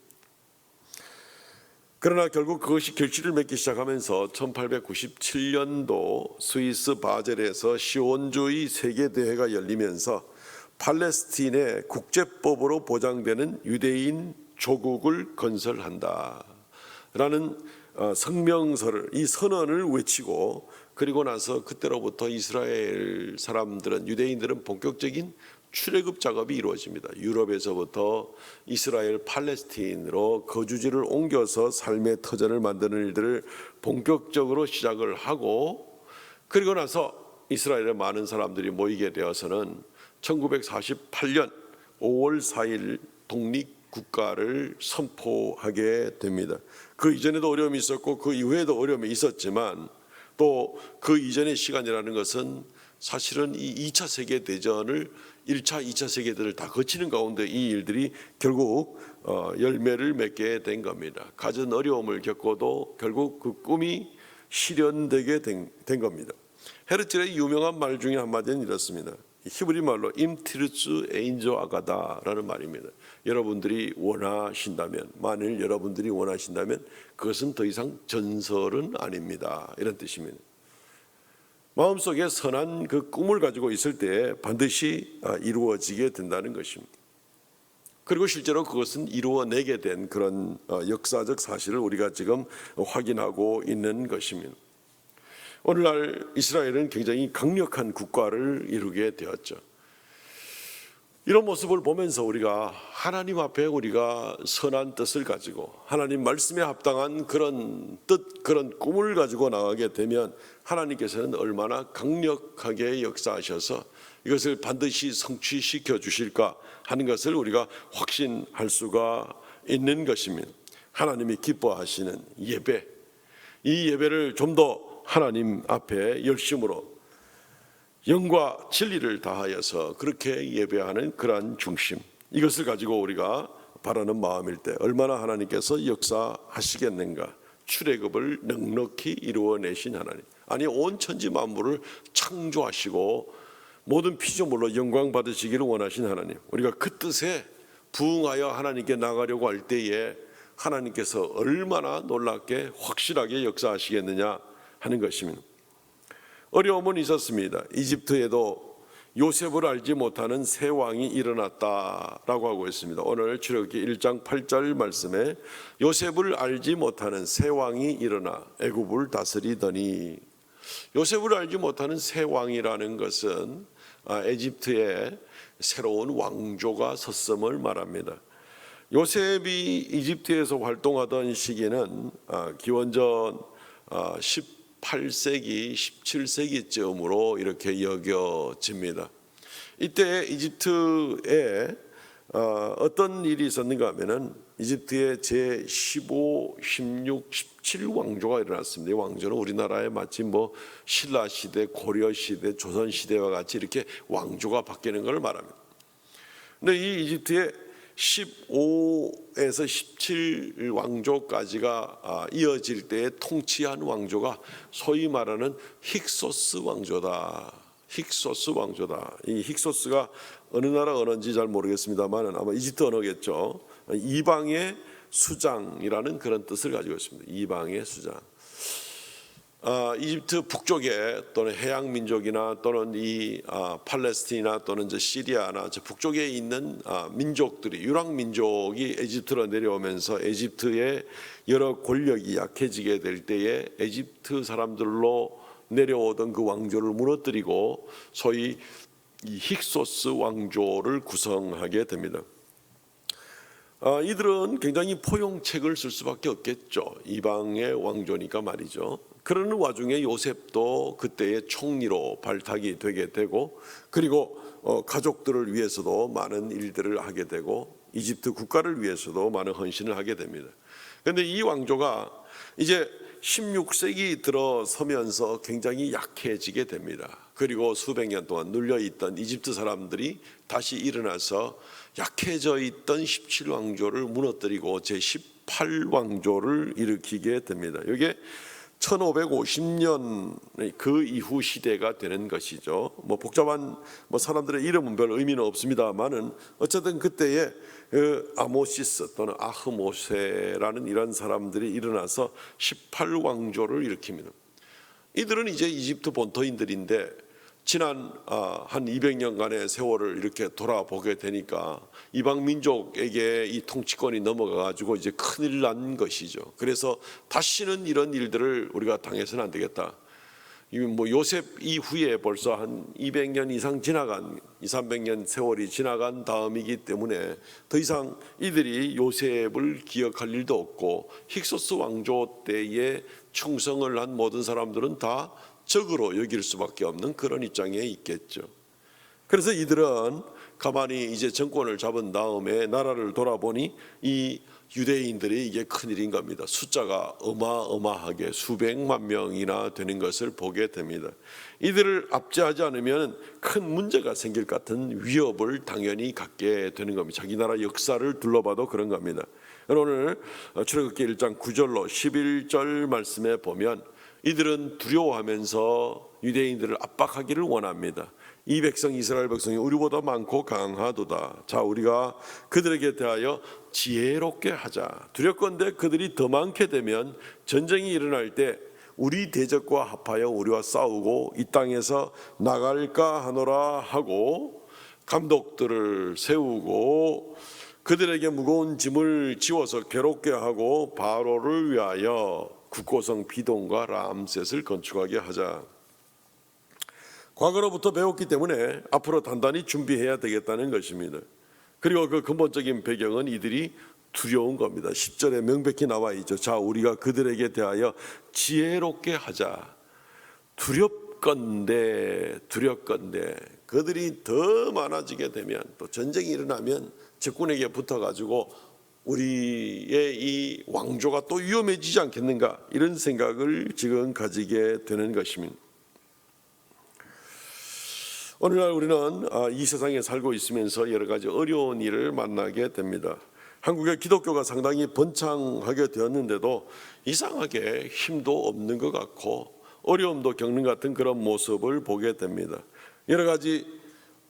그러나 결국 그것이 결실을 맺기 시작하면서 1897년도 스위스 바젤에서 시온주의 세계대회가 열리면서 팔레스틴의 국제법으로 보장되는 유대인 조국을 건설한다라는 성명서를, 이 선언을 외치고, 그리고 나서 그때로부터 이스라엘 사람들은, 유대인들은 본격적인 출애굽 작업이 이루어집니다. 유럽에서부터 이스라엘 팔레스틴으로 거주지를 옮겨서 삶의 터전을 만드는 일들을 본격적으로 시작을 하고, 그리고 나서 이스라엘의 많은 사람들이 모이게 되어서는 1948년 5월 4일 국가를 선포하게 됩니다. 그 이전에도 어려움이 있었고 그 이후에도 어려움이 있었지만 또 그 이전의 시간이라는 것은 사실은 이 2차 세계대전을 1차, 2차 세계대전을 다 거치는 가운데 이 일들이 결국 열매를 맺게 된 겁니다. 갖은 어려움을 겪어도 결국 그 꿈이 실현되게 된 겁니다. 헤르츠의 유명한 말 중에 한마디는 이렇습니다. 히브리 말로 임티르츠 에인조 아가다라는 말입니다. 여러분들이 원하신다면, 만일 여러분들이 원하신다면 그것은 더 이상 전설은 아닙니다. 이런 뜻입니다. 마음속에 선한 그 꿈을 가지고 있을 때 반드시 이루어지게 된다는 것입니다. 그리고 실제로 그것은 이루어내게 된 그런 역사적 사실을 우리가 지금 확인하고 있는 것입니다. 오늘날 이스라엘은 굉장히 강력한 국가를 이루게 되었죠. 이런 모습을 보면서 우리가 하나님 앞에 우리가 선한 뜻을 가지고 하나님 말씀에 합당한 그런 뜻, 그런 꿈을 가지고 나가게 되면 하나님께서는 얼마나 강력하게 역사하셔서 이것을 반드시 성취시켜 주실까 하는 것을 우리가 확신할 수가 있는 것입니다. 하나님이 기뻐하시는 예배, 이 예배를 좀 더 하나님 앞에 열심으로 영과 진리를 다하여서 그렇게 예배하는 그러한 중심, 이것을 가지고 우리가 바라는 마음일 때 얼마나 하나님께서 역사하시겠는가. 출애굽을 넉넉히 이루어내신 하나님, 아니 온 천지 만물을 창조하시고 모든 피조물로 영광 받으시기를 원하신 하나님, 우리가 그 뜻에 부응하여 하나님께 나가려고 할 때에 하나님께서 얼마나 놀랍게 확실하게 역사하시겠느냐 하는 것입니다. 어려움은 있었습니다. 이집트에도 요셉을 알지 못하는 새 왕이 일어났다라고 하고 있습니다. 오늘 출애굽기 1장 8절 말씀에 요셉을 알지 못하는 새 왕이 일어나 애굽을 다스리더니, 요셉을 알지 못하는 새 왕이라는 것은 에집트에 새로운 왕조가 섰음을 말합니다. 요셉이 이집트에서 활동하던 시기는 기원전 18세기, 17세기쯤으로 이렇게 여겨집니다. 이때 이집트에 어떤 일이 있었는가 하면은 이집트의 제15, 16, 17왕조가 일어났습니다. 이 왕조는 우리나라에 마치 신라 시대, 고려 시대, 조선 시대와 같이 이렇게 왕조가 바뀌는 것을 말합니다. 근데 이 이집트의 15에서 17 왕조까지가 이어질 때에 통치한 왕조가 소위 말하는 힉소스 왕조다. 힉소스 왕조다. 이 힉소스가 어느 나라 언어인지 잘 모르겠습니다만 아마 이집트 언어겠죠. 이방의 수장이라는 그런 뜻을 가지고 있습니다. 이방의 수장. 이집트 북쪽에 또는 해양 민족이나 또는 이 팔레스티나 또는 이제 시리아나 저 북쪽에 있는 민족들이, 유랑 민족이 에집트로 내려오면서 에집트의 여러 권력이 약해지게 될 때에 에집트 사람들로 내려오던 그 왕조를 무너뜨리고 소위 이 힉소스 왕조를 구성하게 됩니다. 이들은 굉장히 포용책을 쓸 수밖에 없겠죠. 이방의 왕조니까 말이죠. 그러는 와중에 요셉도 그때의 총리로 발탁이 되게 되고, 그리고 가족들을 위해서도 많은 일들을 하게 되고 이집트 국가를 위해서도 많은 헌신을 하게 됩니다. 그런데 이 왕조가 이제 16세기 들어서면서 굉장히 약해지게 됩니다. 그리고 수백 년 동안 눌려있던 이집트 사람들이 다시 일어나서 약해져 있던 17왕조를 무너뜨리고 제18왕조를 일으키게 됩니다. 이게 1550년 그 이후 시대가 되는 것이죠. 복잡한 사람들의 이름은 별 의미는 없습니다만은 어쨌든 그때에 아모시스 또는 아흐모세라는 이런 사람들이 일어나서 18왕조를 일으킵니다. 이들은 이제 이집트 본토인들인데 지난 한 200년간의 세월을 이렇게 돌아보게 되니까 이방 민족에게 이 통치권이 넘어가 가지고 이제 큰일 난 것이죠. 그래서 다시는 이런 일들을 우리가 당해서는 안 되겠다. 요셉 이후에 벌써 한 200년 이상 지나간 200~300년 세월이 지나간 다음이기 때문에 더 이상 이들이 요셉을 기억할 일도 없고 힉소스 왕조 때에 충성을 한 모든 사람들은 다 적으로 여길 수밖에 없는 그런 입장에 있겠죠. 그래서 이들은 가만히 이제 정권을 잡은 다음에 나라를 돌아보니 이 유대인들이 이게 큰일인 겁니다. 숫자가 어마어마하게 수백만 명이나 되는 것을 보게 됩니다. 이들을 압제하지 않으면 큰 문제가 생길 것 같은 위협을 당연히 갖게 되는 겁니다. 자기 나라 역사를 둘러봐도 그런 겁니다. 오늘 출애굽기 1장 9절로 11절 말씀에 보면 이들은 두려워하면서 유대인들을 압박하기를 원합니다. 이 백성 이스라엘 백성이 우리보다 많고 강하도다. 자, 우리가 그들에게 대하여 지혜롭게 하자. 두렵건대 그들이 더 많게 되면 전쟁이 일어날 때 우리 대적과 합하여 우리와 싸우고 이 땅에서 나갈까 하노라 하고 감독들을 세우고 그들에게 무거운 짐을 지워서 괴롭게 하고 바로를 위하여 국고성 비동과 람셋을 건축하게 하자. 과거로부터 배웠기 때문에 앞으로 단단히 준비해야 되겠다는 것입니다. 그리고 그 근본적인 배경은 이들이 두려운 겁니다. 10절에 명백히 나와 있죠. 자, 우리가 그들에게 대하여 지혜롭게 하자. 두렵건대 그들이 더 많아지게 되면 또 전쟁이 일어나면 적군에게 붙어가지고 우리의 이 왕조가 또 위험해지지 않겠는가, 이런 생각을 지금 가지게 되는 것입니다. 오늘날 우리는 이 세상에 살고 있으면서 여러 가지 어려운 일을 만나게 됩니다. 한국의 기독교가 상당히 번창하게 되었는데도 이상하게 힘도 없는 것 같고 어려움도 겪는 것 같은 그런 모습을 보게 됩니다. 여러 가지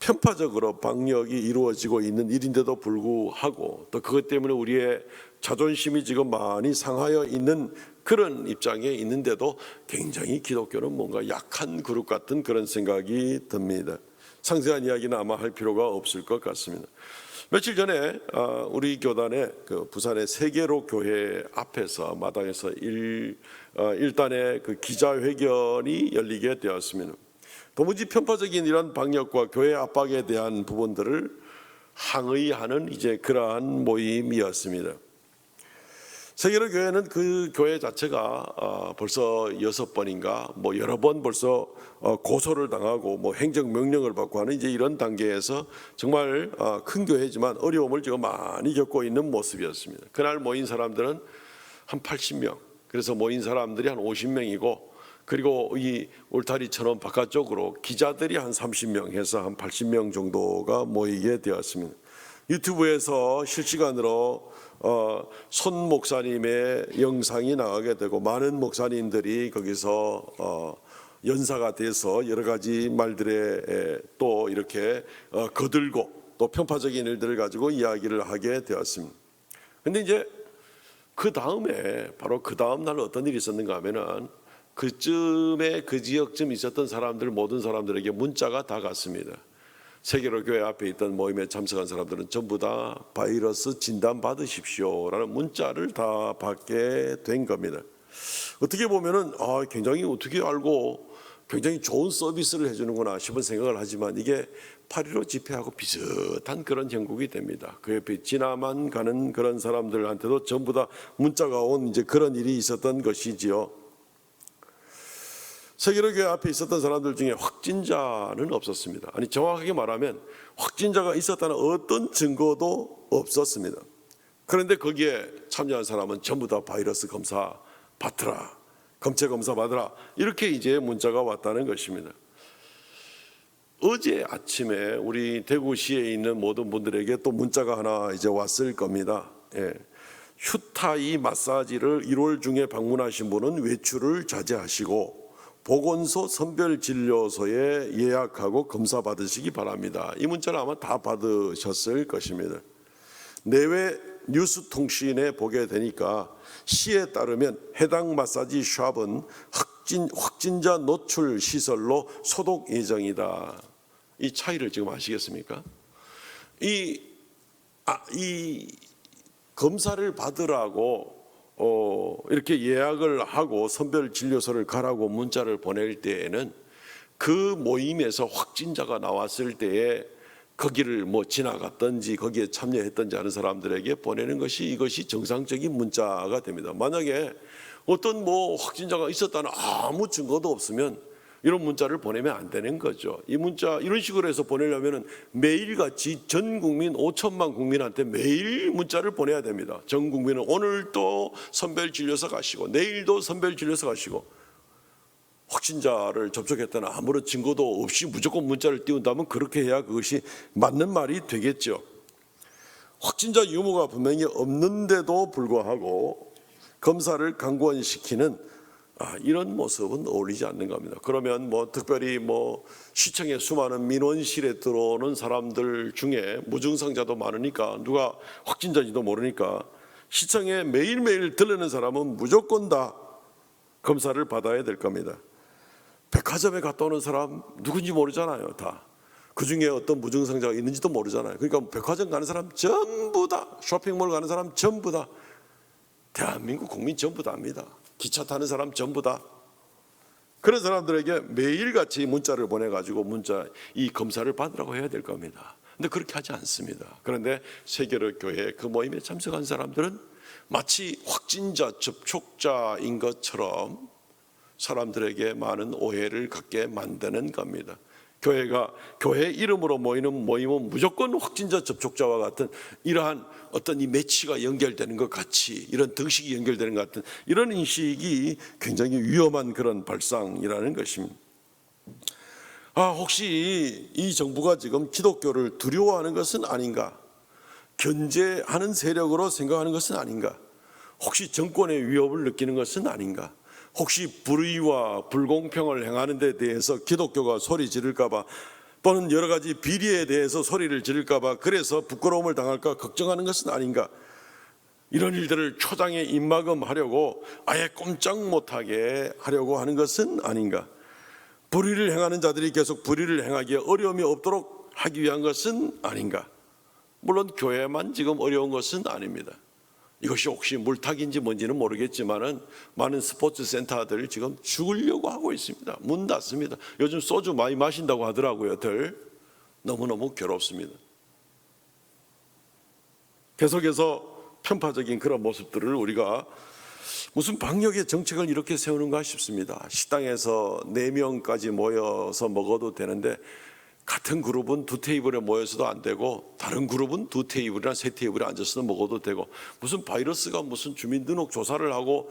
편파적으로 방역이 이루어지고 있는 일인데도 불구하고 또 그것 때문에 우리의 자존심이 지금 많이 상하여 있는 그런 입장에 있는데도 굉장히 기독교는 뭔가 약한 그룹 같은 그런 생각이 듭니다. 상세한 이야기는 아마 할 필요가 없을 것 같습니다. 며칠 전에 우리 교단의 그 부산의 세계로 교회 앞에서 마당에서 일단의 그 기자회견이 열리게 되었습니다. 도무지 편파적인 이런 방역과 교회 압박에 대한 부분들을 항의하는 이제 그러한 모임이었습니다. 세계로 교회는 그 교회 자체가 벌써 6번인가 뭐 여러 번 벌써 고소를 당하고 뭐 행정 명령을 받고 하는 이제 이런 단계에서 정말 큰 교회지만 어려움을 지금 많이 겪고 있는 모습이었습니다. 그날 모인 사람들은 한 80명, 그래서 모인 사람들이 한 50명이고 그리고 이 울타리처럼 바깥쪽으로 기자들이 한 30명 해서 한 80명 정도가 모이게 되었습니다. 유튜브에서 실시간으로 손 목사님의 영상이 나가게 되고 많은 목사님들이 거기서 연사가 돼서 여러 가지 말들에 또 이렇게 거들고 또 편파적인 일들을 가지고 이야기를 하게 되었습니다. 근데 이제 그 다음에 바로 그 다음 날 어떤 일이 있었는가 하면은 그쯤에 그 지역쯤 있었던 사람들 모든 사람들에게 문자가 다 갔습니다. 세계로 교회 앞에 있던 모임에 참석한 사람들은 전부 다 바이러스 진단 받으십시오라는 문자를 다 받게 된 겁니다. 어떻게 보면은 굉장히 어떻게 알고 굉장히 좋은 서비스를 해주는구나 싶은 생각을 하지만 이게 8.15 집회하고 비슷한 그런 형국이 됩니다. 그 옆에 지나만 가는 그런 사람들한테도 전부 다 문자가 온 이제 그런 일이 있었던 것이지요. 세계로 교회 앞에 있었던 사람들 중에 확진자는 없었습니다. 아니 정확하게 말하면 확진자가 있었다는 어떤 증거도 없었습니다. 그런데 거기에 참여한 사람은 전부 다 바이러스 검사 받더라, 검체 검사 받으라, 이렇게 이제 문자가 왔다는 것입니다. 어제 아침에 우리 대구시에 있는 모든 분들에게 또 문자가 하나 이제 왔을 겁니다. 휴타이 마사지를 1월 중에 방문하신 분은 외출을 자제하시고 보건소 선별진료소에 예약하고 검사 받으시기 바랍니다. 이 문자를 아마 다 받으셨을 것입니다. 내외 뉴스통신에 보게 되니까 시에 따르면 해당 마사지 샵은 확진자 노출 시설로 소독 예정이다. 이 차이를 지금 아시겠습니까? 이 검사를 받으라고 이렇게 예약을 하고 선별진료소를 가라고 문자를 보낼 때에는 그 모임에서 확진자가 나왔을 때에 거기를 뭐 지나갔든지 거기에 참여했든지 하는 사람들에게 보내는 것이 이것이 정상적인 문자가 됩니다. 만약에 어떤 뭐 확진자가 있었다는 아무 증거도 없으면 이런 문자를 보내면 안 되는 거죠. 이 문자 이런 식으로 해서 보내려면 매일같이 전 국민 5천만 국민한테 매일 문자를 보내야 됩니다. 전 국민은 오늘도 선별 진료소 가시고 내일도 선별 진료소 가시고 확진자를 접촉했다는 아무런 증거도 없이 무조건 문자를 띄운다면 그렇게 해야 그것이 맞는 말이 되겠죠. 확진자 유무가 분명히 없는데도 불구하고 검사를 강권시키는 이런 모습은 어울리지 않는 겁니다. 그러면 특별히 시청에 수많은 민원실에 들어오는 사람들 중에 무증상자도 많으니까 누가 확진자인지도 모르니까 시청에 매일매일 들르는 사람은 무조건 다 검사를 받아야 될 겁니다. 백화점에 갔다 오는 사람 누군지 모르잖아요. 다. 그중에 어떤 무증상자가 있는지도 모르잖아요. 그러니까 백화점 가는 사람 전부 다, 쇼핑몰 가는 사람 전부 다, 대한민국 국민 전부 다 압니다. 기차 타는 사람 전부 다. 그런 사람들에게 매일같이 문자를 보내가지고 이 검사를 받으라고 해야 될 겁니다. 근데 그렇게 하지 않습니다. 그런데 세계로 교회 그 모임에 참석한 사람들은 마치 확진자 접촉자인 것처럼 사람들에게 많은 오해를 갖게 만드는 겁니다. 교회가 교회 이름으로 모이는 모임은 무조건 확진자 접촉자와 같은 이러한 어떤 이 매치가 연결되는 것 같이, 이런 덕식이 연결되는 것 같은 이런 인식이 굉장히 위험한 그런 발상이라는 것입니다. 혹시 이 정부가 지금 기독교를 두려워하는 것은 아닌가? 견제하는 세력으로 생각하는 것은 아닌가? 혹시 정권의 위협을 느끼는 것은 아닌가? 혹시 불의와 불공평을 행하는 데 대해서 기독교가 소리 지를까 봐, 또는 여러 가지 비리에 대해서 소리를 지를까 봐 그래서 부끄러움을 당할까 걱정하는 것은 아닌가? 이런 일들을 초장에 입막음하려고 아예 꼼짝 못하게 하려고 하는 것은 아닌가? 불의를 행하는 자들이 계속 불의를 행하기에 어려움이 없도록 하기 위한 것은 아닌가? 물론 교회만 지금 어려운 것은 아닙니다. 이것이 혹시 물타기인지 뭔지는 모르겠지만은 많은 스포츠 센터들 지금 죽으려고 하고 있습니다. 문 닫습니다. 요즘 소주 많이 마신다고 하더라고요. 너무너무 괴롭습니다. 계속해서 편파적인 그런 모습들을 우리가 무슨 방역의 정책을 이렇게 세우는가 싶습니다. 식당에서 4명까지 모여서 먹어도 되는데 같은 그룹은 2테이블에 모여서도 안 되고 다른 그룹은 2테이블이나 3테이블에 앉아서 먹어도 되고, 무슨 바이러스가 무슨 주민등록 조사를 하고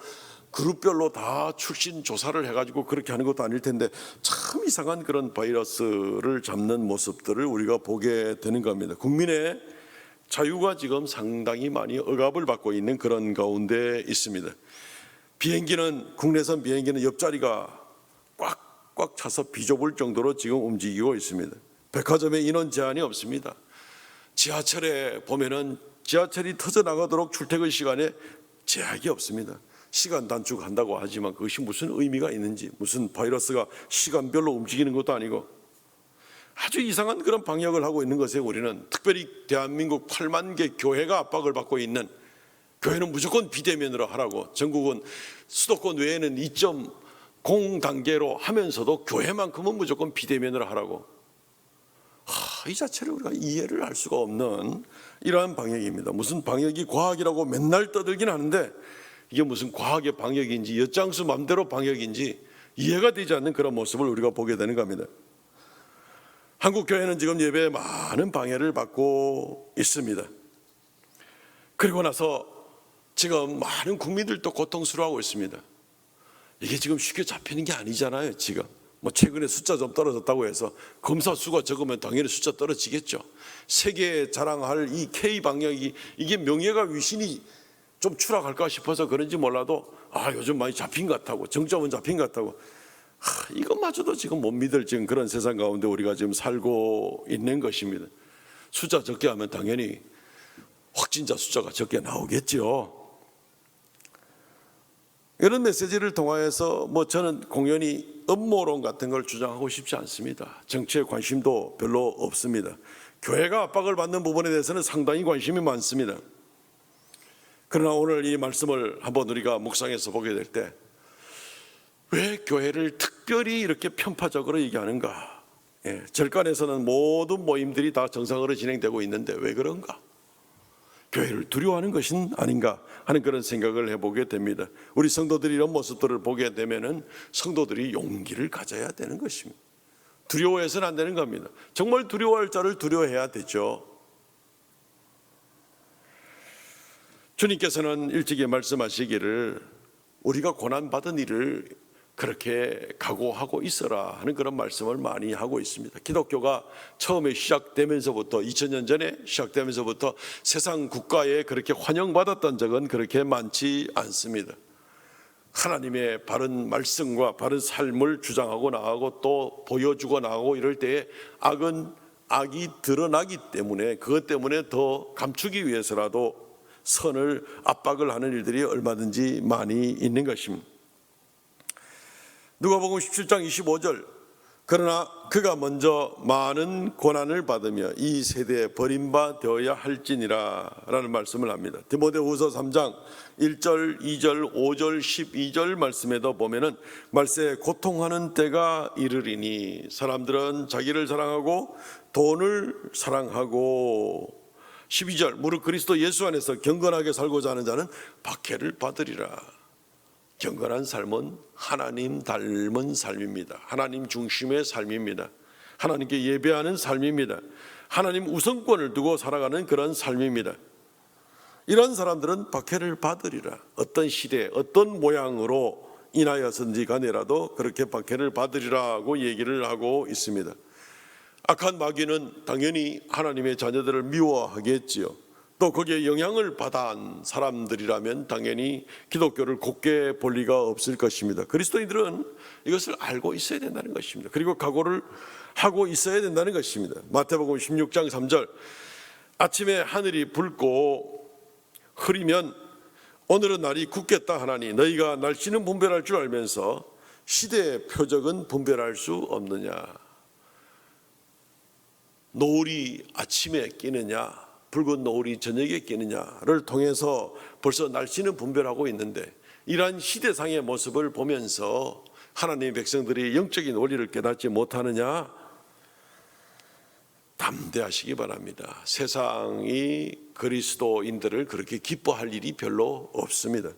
그룹별로 다 출신 조사를 해가지고 그렇게 하는 것도 아닐 텐데 참 이상한 그런 바이러스를 잡는 모습들을 우리가 보게 되는 겁니다. 국민의 자유가 지금 상당히 많이 억압을 받고 있는 그런 가운데 있습니다. 국내선 비행기는 옆자리가 꽉 차서 비좁을 정도로 지금 움직이고 있습니다. 백화점에 인원 제한이 없습니다. 지하철에 보면은 지하철이 터져나가도록 출퇴근 시간에 제약이 없습니다. 시간 단축한다고 하지만 그것이 무슨 의미가 있는지, 무슨 바이러스가 시간별로 움직이는 것도 아니고 아주 이상한 그런 방역을 하고 있는 것에 우리는 특별히 대한민국 8만 개 교회가 압박을 받고 있는, 교회는 무조건 비대면으로 하라고, 전국은 수도권 외에는 2.0 단계로 하면서도 교회만큼은 무조건 비대면으로 하라고, 이 자체를 우리가 이해를 할 수가 없는 이러한 방역입니다. 무슨 방역이 과학이라고 맨날 떠들긴 하는데 이게 무슨 과학의 방역인지 엿장수 맘대로 방역인지 이해가 되지 않는 그런 모습을 우리가 보게 되는 겁니다. 한국 교회는 지금 예배에 많은 방해를 받고 있습니다. 그리고 나서 지금 많은 국민들도 고통스러워하고 있습니다. 이게 지금 쉽게 잡히는 게 아니잖아요. 지금 최근에 숫자 좀 떨어졌다고 해서 검사 수가 적으면 당연히 숫자 떨어지겠죠. 세계에 자랑할 이 K 방역이 이게 명예가 위신이 좀 추락할까 싶어서 그런지 몰라도 요즘 많이 잡힌 것 같다고, 정점은 잡힌 것 같다고, 이것마저도 지금 못 믿을 지금 그런 세상 가운데 우리가 지금 살고 있는 것입니다. 숫자 적게 하면 당연히 확진자 숫자가 적게 나오겠죠. 이런 메시지를 통하여서 저는 공연히 음모론 같은 걸 주장하고 싶지 않습니다. 정치에 관심도 별로 없습니다. 교회가 압박을 받는 부분에 대해서는 상당히 관심이 많습니다. 그러나 오늘 이 말씀을 한번 우리가 묵상해서 보게 될 때 왜 교회를 특별히 이렇게 편파적으로 얘기하는가? 절간에서는 모든 모임들이 다 정상으로 진행되고 있는데 왜 그런가? 교회를 두려워하는 것은 아닌가 하는 그런 생각을 해보게 됩니다. 우리 성도들이 이런 모습들을 보게 되면은 성도들이 용기를 가져야 되는 것입니다. 두려워해서는 안 되는 겁니다. 정말 두려워할 자를 두려워해야 되죠. 주님께서는 일찍이 말씀하시기를 우리가 고난받은 일을 그렇게 각오하고 있어라 하는 그런 말씀을 많이 하고 있습니다. 기독교가 처음에 시작되면서부터 2000년 전에 시작되면서부터 세상 국가에 그렇게 환영받았던 적은 그렇게 많지 않습니다. 하나님의 바른 말씀과 바른 삶을 주장하고 나가고 또 보여주고 나가고 이럴 때에 악이 드러나기 때문에 그것 때문에 더 감추기 위해서라도 선을 압박을 하는 일들이 얼마든지 많이 있는 것입니다. 누가복음 17장 25절 그러나 그가 먼저 많은 고난을 받으며 이 세대에 버림받아야 할지니라 라는 말씀을 합니다. 디모데후서 3장 1절 2절 5절 12절 말씀에도 보면은 말세 고통하는 때가 이르리니 사람들은 자기를 사랑하고 돈을 사랑하고 12절 무릇 그리스도 예수 안에서 경건하게 살고자 하는 자는 박해를 받으리라. 경건한 삶은 하나님 닮은 삶입니다. 하나님 중심의 삶입니다. 하나님께 예배하는 삶입니다. 하나님 우선권을 두고 살아가는 그런 삶입니다. 이런 사람들은 박해를 받으리라. 어떤 시대 어떤 모양으로 인하여서든지 간에라도 그렇게 박해를 받으리라고 얘기를 하고 있습니다. 악한 마귀는 당연히 하나님의 자녀들을 미워하겠지요. 또 거기에 영향을 받아온 사람들이라면 당연히 기독교를 곱게 볼 리가 없을 것입니다. 그리스도인들은 이것을 알고 있어야 된다는 것입니다. 그리고 각오를 하고 있어야 된다는 것입니다. 마태복음 16장 3절 아침에 하늘이 붉고 흐리면 오늘은 날이 굳겠다 하나니 너희가 날씨는 분별할 줄 알면서 시대의 표적은 분별할 수 없느냐. 노을이 아침에 끼느냐 붉은 노을이 저녁에 끼느냐를 통해서 벌써 날씨는 분별하고 있는데 이러한 시대상의 모습을 보면서 하나님의 백성들이 영적인 원리를 깨닫지 못하느냐. 담대하시기 바랍니다. 세상이 그리스도인들을 그렇게 기뻐할 일이 별로 없습니다.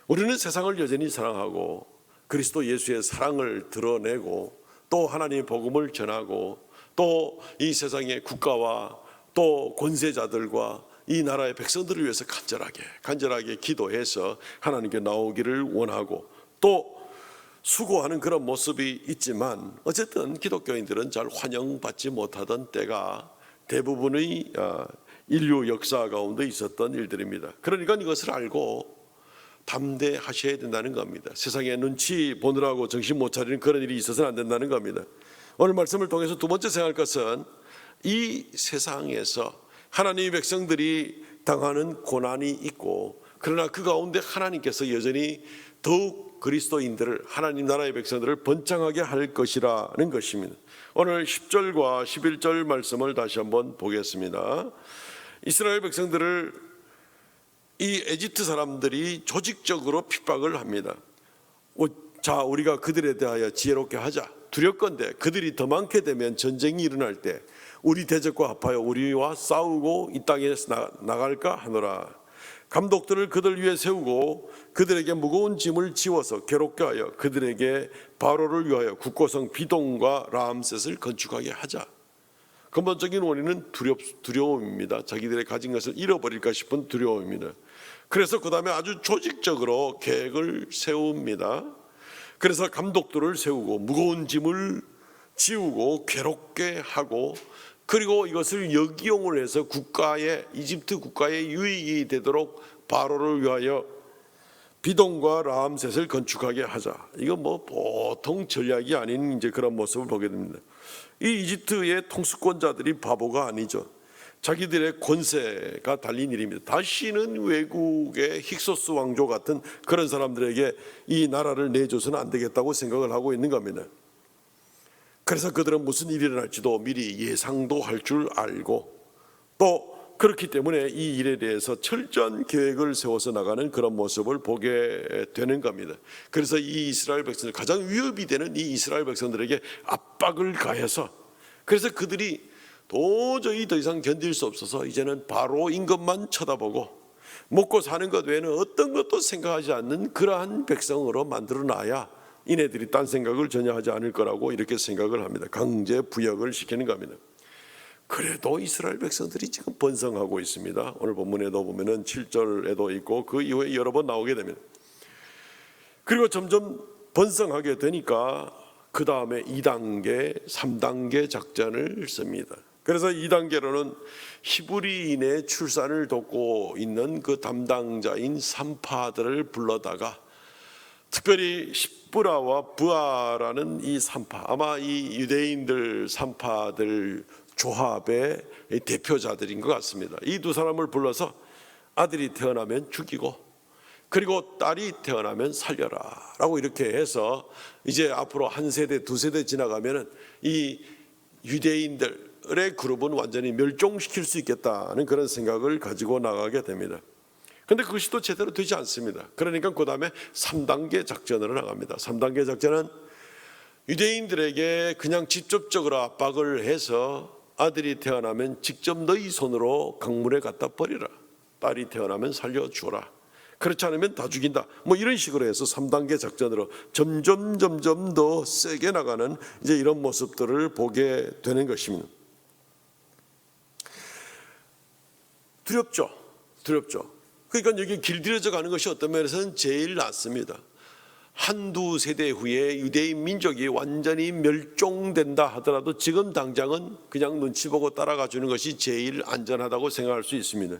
우리는 세상을 여전히 사랑하고 그리스도 예수의 사랑을 드러내고 또 하나님의 복음을 전하고 또 이 세상의 국가와 또 권세자들과 이 나라의 백성들을 위해서 간절하게 기도해서 하나님께 나오기를 원하고 또 수고하는 그런 모습이 있지만 어쨌든 기독교인들은 잘 환영받지 못하던 때가 대부분의 인류 역사 가운데 있었던 일들입니다. 그러니까 이것을 알고 담대하셔야 된다는 겁니다. 세상에 눈치 보느라고 정신 못 차리는 그런 일이 있어서는 안 된다는 겁니다. 오늘 말씀을 통해서 두 번째 생각할 것은 이 세상에서 하나님의 백성들이 당하는 고난이 있고 그러나 그 가운데 하나님께서 여전히 더욱 그리스도인들을 하나님 나라의 백성들을 번창하게 할 것이라는 것입니다. 오늘 10절과 11절 말씀을 다시 한번 보겠습니다. 이스라엘 백성들을 이 에집트 사람들이 조직적으로 핍박을 합니다. 자, 우리가 그들에 대하여 지혜롭게 하자. 두렵건대 그들이 더 많게 되면 전쟁이 일어날 때 우리 대적과 합하여 우리와 싸우고 이 땅에서 나갈까 하노라. 감독들을 그들 위에 세우고 그들에게 무거운 짐을 지워서 괴롭게 하여 그들에게 바로를 위하여 국고성 비동과 라암셋을 건축하게 하자. 근본적인 원인은 두려움입니다. 자기들의 가진 것을 잃어버릴까 싶은 두려움입니다. 그래서 그 다음에 아주 조직적으로 계획을 세웁니다. 그래서 감독들을 세우고 무거운 짐을 지우고 괴롭게 하고 그리고 이것을 역이용을 해서 이집트 국가의 유익이 되도록 바로를 위하여 비동과 라암셋을 건축하게 하자. 이건 뭐 보통 전략이 아닌 이제 그런 모습을 보게 됩니다. 이 이집트의 통수권자들이 바보가 아니죠. 자기들의 권세가 달린 일입니다. 다시는 외국의 힉소스 왕조 같은 그런 사람들에게 이 나라를 내줘서는 안 되겠다고 생각을 하고 있는 겁니다. 그래서 그들은 무슨 일이 일어날지도 미리 예상도 할 줄 알고 또 그렇기 때문에 이 일에 대해서 철저한 계획을 세워서 나가는 그런 모습을 보게 되는 겁니다. 그래서 이 이스라엘 백성들, 가장 위협이 되는 이 이스라엘 백성들에게 압박을 가해서 그래서 그들이 도저히 더 이상 견딜 수 없어서 이제는 바로인 것만 쳐다보고 먹고 사는 것 외에는 어떤 것도 생각하지 않는 그러한 백성으로 만들어놔야 이네들이 딴 생각을 전혀 하지 않을 거라고 이렇게 생각을 합니다. 강제 부역을 시키는 겁니다. 그래도 이스라엘 백성들이 지금 번성하고 있습니다. 오늘 본문에도 보면은 7절에도 있고 그 이후에 여러 번 나오게 됩니다. 그리고 점점 번성하게 되니까 그 다음에 2단계, 3단계 작전을 씁니다. 그래서 2단계로는 히브리인의 출산을 돕고 있는 그 담당자인 산파들을 불러다가 특별히 십브라와 부아라는 이 산파, 아마 이 유대인들 산파들 조합의 대표자들인 것 같습니다. 이 두 사람을 불러서 아들이 태어나면 죽이고 그리고 딸이 태어나면 살려라 라고 이렇게 해서 이제 앞으로 한 세대 두 세대 지나가면은 이 유대인들의 그룹은 완전히 멸종시킬 수 있겠다는 그런 생각을 가지고 나가게 됩니다. 그런데 그것이 또 제대로 되지 않습니다. 그러니까 그 다음에 3단계 작전으로 나갑니다. 3단계 작전은 유대인들에게 그냥 직접적으로 압박을 해서 아들이 태어나면 직접 너희 손으로 강물에 갖다 버리라, 딸이 태어나면 살려주라, 그렇지 않으면 다 죽인다, 뭐 이런 식으로 해서 3단계 작전으로 점점 더 세게 나가는 이제 이런 모습들을 보게 되는 것입니다. 두렵죠. 그러니까 여기 길들여져 가는 것이 어떤 면에서는 제일 낫습니다. 한두 세대 후에 유대인 민족이 완전히 멸종된다 하더라도 지금 당장은 그냥 눈치 보고 따라가 주는 것이 제일 안전하다고 생각할 수 있습니다.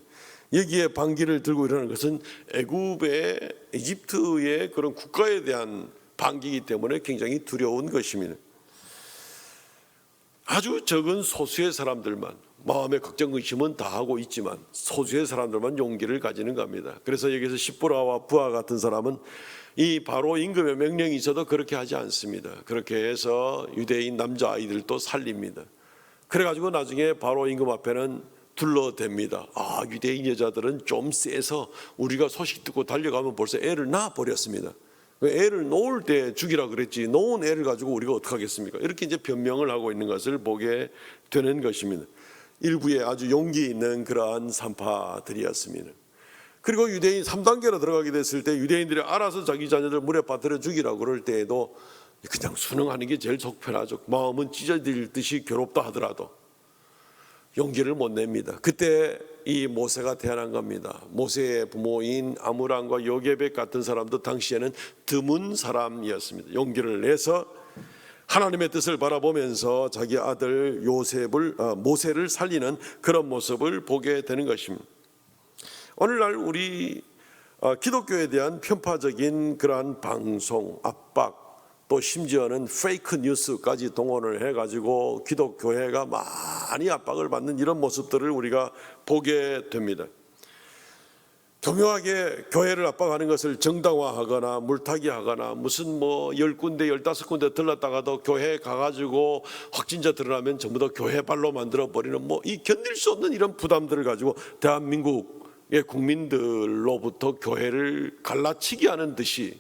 여기에 반기를 들고 일어나는 것은 애굽의 이집트의 그런 국가에 대한 반기이기 때문에 굉장히 두려운 것입니다. 아주 적은 소수의 사람들만, 마음의 걱정 의심은 다 하고 있지만 소수의 사람들만 용기를 가지는 겁니다. 그래서 여기서 십브라와 부하 같은 사람은 이 바로 임금의 명령이 있어도 그렇게 하지 않습니다. 그렇게 해서 유대인 남자아이들도 살립니다. 그래가지고 나중에 바로 임금 앞에는 둘러댑니다. 아, 유대인 여자들은 좀 세서 우리가 소식 듣고 달려가면 벌써 애를 낳아 버렸습니다. 애를 놓을 때 죽이라 그랬지 놓은 애를 가지고 우리가 어떡하겠습니까? 이렇게 이제 변명을 하고 있는 것을 보게 되는 것입니다. 일부의 아주 용기 있는 그러한 산파들이었습니다. 그리고 유대인 3단계로 들어가게 됐을 때 유대인들이 알아서 자기 자녀들 물에 빠뜨려 죽이라고 그럴 때에도 그냥 순응하는 게 제일 속편하죠. 마음은 찢어질 듯이 괴롭다 하더라도 용기를 못 냅니다. 그때 이 모세가 태어난 겁니다. 모세의 부모인 아므람과 요게벳 같은 사람도 당시에는 드문 사람이었습니다. 용기를 내서 하나님의 뜻을 바라보면서 자기 아들 모세를 살리는 그런 모습을 보게 되는 것입니다. 오늘날 우리 기독교에 대한 편파적인 그러한 방송, 압박, 또 심지어는 페이크 뉴스까지 동원을 해가지고 기독교회가 많이 압박을 받는 이런 모습들을 우리가 보게 됩니다. 교묘하게 교회를 압박하는 것을 정당화하거나 물타기하거나 무슨 뭐 10군데 15군데 들렀다가도 교회에 가가지고 확진자 드러나면 전부 다 교회 발로 만들어버리는 뭐 이 견딜 수 없는 이런 부담들을 가지고 대한민국의 국민들로부터 교회를 갈라치기 하는 듯이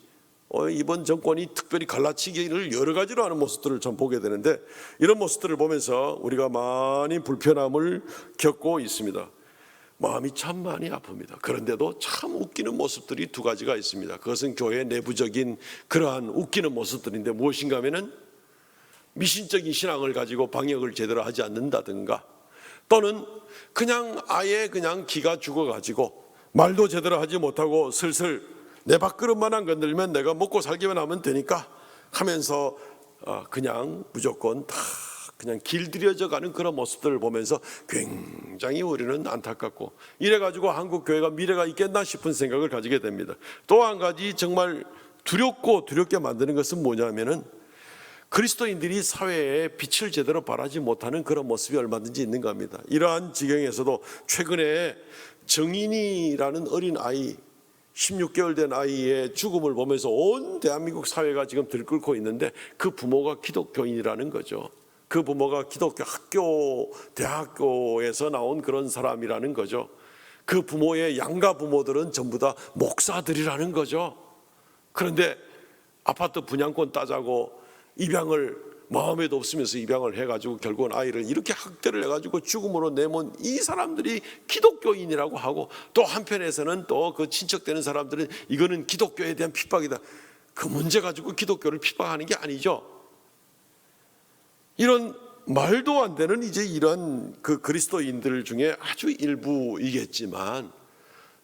이번 정권이 특별히 갈라치기를 여러 가지로 하는 모습들을 좀 보게 되는데 이런 모습들을 보면서 우리가 많이 불편함을 겪고 있습니다. 마음이 참 많이 아픕니다. 그런데도 참 웃기는 모습들이 두 가지가 있습니다. 그것은 교회 내부적인 그러한 웃기는 모습들인데 무엇인가 하면은 미신적인 신앙을 가지고 방역을 제대로 하지 않는다든가 또는 그냥 아예 그냥 기가 죽어가지고 말도 제대로 하지 못하고 슬슬 내 밥그릇만 안 건들면 내가 먹고 살기만 하면 되니까 하면서 그냥 무조건 다 그냥 길들여져 가는 그런 모습들을 보면서 굉장히 우리는 안타깝고 이래가지고 한국 교회가 미래가 있겠나 싶은 생각을 가지게 됩니다. 또 한 가지 정말 두렵게 만드는 것은 뭐냐면은 그리스도인들이 사회에 빛을 제대로 발하지 못하는 그런 모습이 얼마든지 있는 겁니다. 이러한 지경에서도 최근에 정인이라는 어린 아이 16개월 된 아이의 죽음을 보면서 온 대한민국 사회가 지금 들끓고 있는데 그 부모가 기독교인이라는 거죠. 그 부모가 기독교 학교, 대학교에서 나온 그런 사람이라는 거죠. 그 부모의 양가 부모들은 전부 다 목사들이라는 거죠. 그런데 아파트 분양권 따자고 입양을 마음에도 없으면서 입양을 해가지고 결국은 아이를 이렇게 학대를 해가지고 죽음으로 내몬 이 사람들이 기독교인이라고 하고, 또 한편에서는 또 그 친척되는 사람들은 이거는 기독교에 대한 핍박이다. 그 문제 가지고 기독교를 핍박하는 게 아니죠. 이런 말도 안 되는 이제 이런 그 그리스도인들 중에 아주 일부이겠지만,